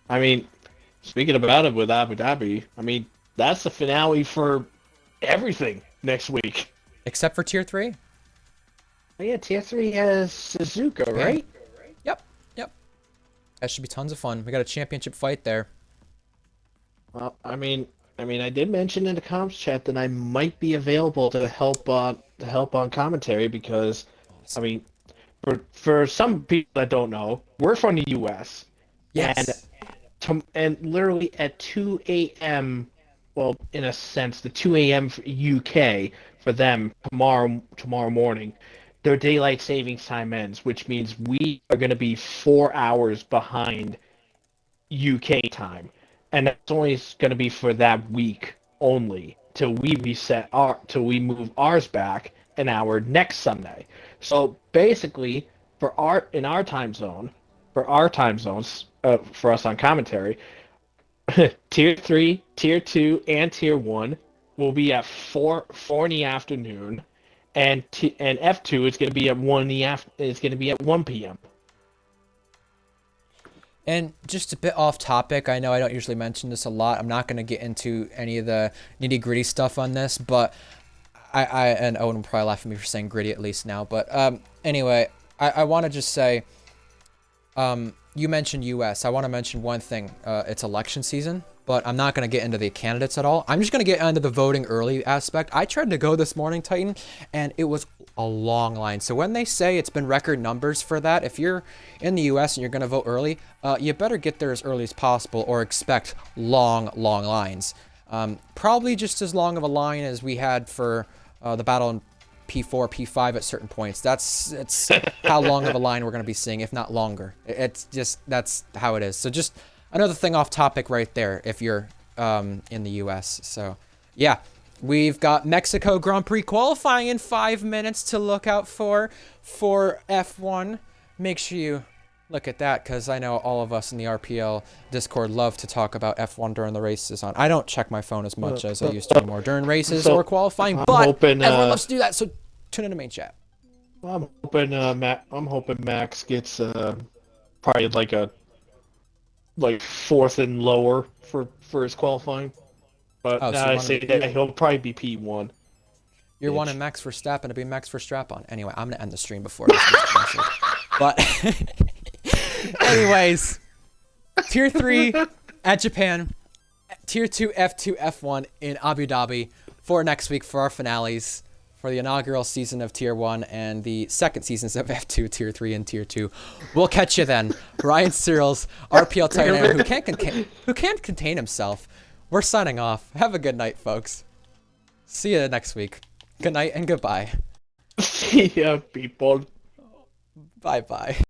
I mean, speaking about it with Abu Dhabi, I mean, that's the finale for everything next week.
Except for Tier 3.
Oh, yeah, Tier 3 has Suzuka, right?
Yep. That should be tons of fun. We got a championship fight there.
Well, I mean, I did mention in the comms chat that I might be available to help on commentary because, I mean, for some people that don't know, we're from the U.S.
Yes.
And literally at 2 a.m., well, in a sense, the 2 a.m. for UK for them tomorrow morning, their daylight savings time ends, which means we are going to be 4 hours behind UK time, and that's only going to be for that week only till we move ours back an hour next Sunday. So basically, for our time zones, for us on commentary, Tier 3, Tier 2, and Tier 1 will be at 4 in the afternoon, and F2 is going to be at 1 p.m.
And just a bit off topic, I know I don't usually mention this a lot. I'm not going to get into any of the nitty-gritty stuff on this, but and Owen will probably laugh at me for saying gritty at least now. But anyway, I want to just say, you mentioned U.S. I want to mention one thing. It's election season, but I'm not going to get into the candidates at all. I'm just going to get into the voting early aspect. I tried to go this morning, Titan, and it was a long line. So when they say it's been record numbers for that, if you're in the U.S. and you're going to vote early, you better get there as early as possible or expect long lines. Probably just as long of a line as we had for the battle in P4, P5 at certain points. It's how long of a line we're going to be seeing, if not longer. That's how it is. So just another thing off topic right there if you're in the US. So yeah, we've got Mexico Grand Prix qualifying in 5 minutes to look out for F1. Make sure you look at that, because I know all of us in the RPL Discord love to talk about F1 during the races. I don't check my phone as much as I used to anymore during races or qualifying, but everyone loves to do that, so tune in to main chat.
I'm hoping Max gets probably like 4th and lower for his qualifying. But I say that he'll probably be P1.
You're wanting Max Verstappen to be Max Verstappen. Anyway, I'm gonna end the stream before this gets canceled. But anyways, Tier 3 at Japan, Tier 2, F2, F1 in Abu Dhabi for next week for our finales for the inaugural season of Tier 1 and the second seasons of F2, Tier 3, and Tier 2. We'll catch you then. Ryan Searles, RPL Titan who can't contain himself. We're signing off. Have a good night, folks. See you next week. Good night and goodbye.
See ya, people.
Bye bye.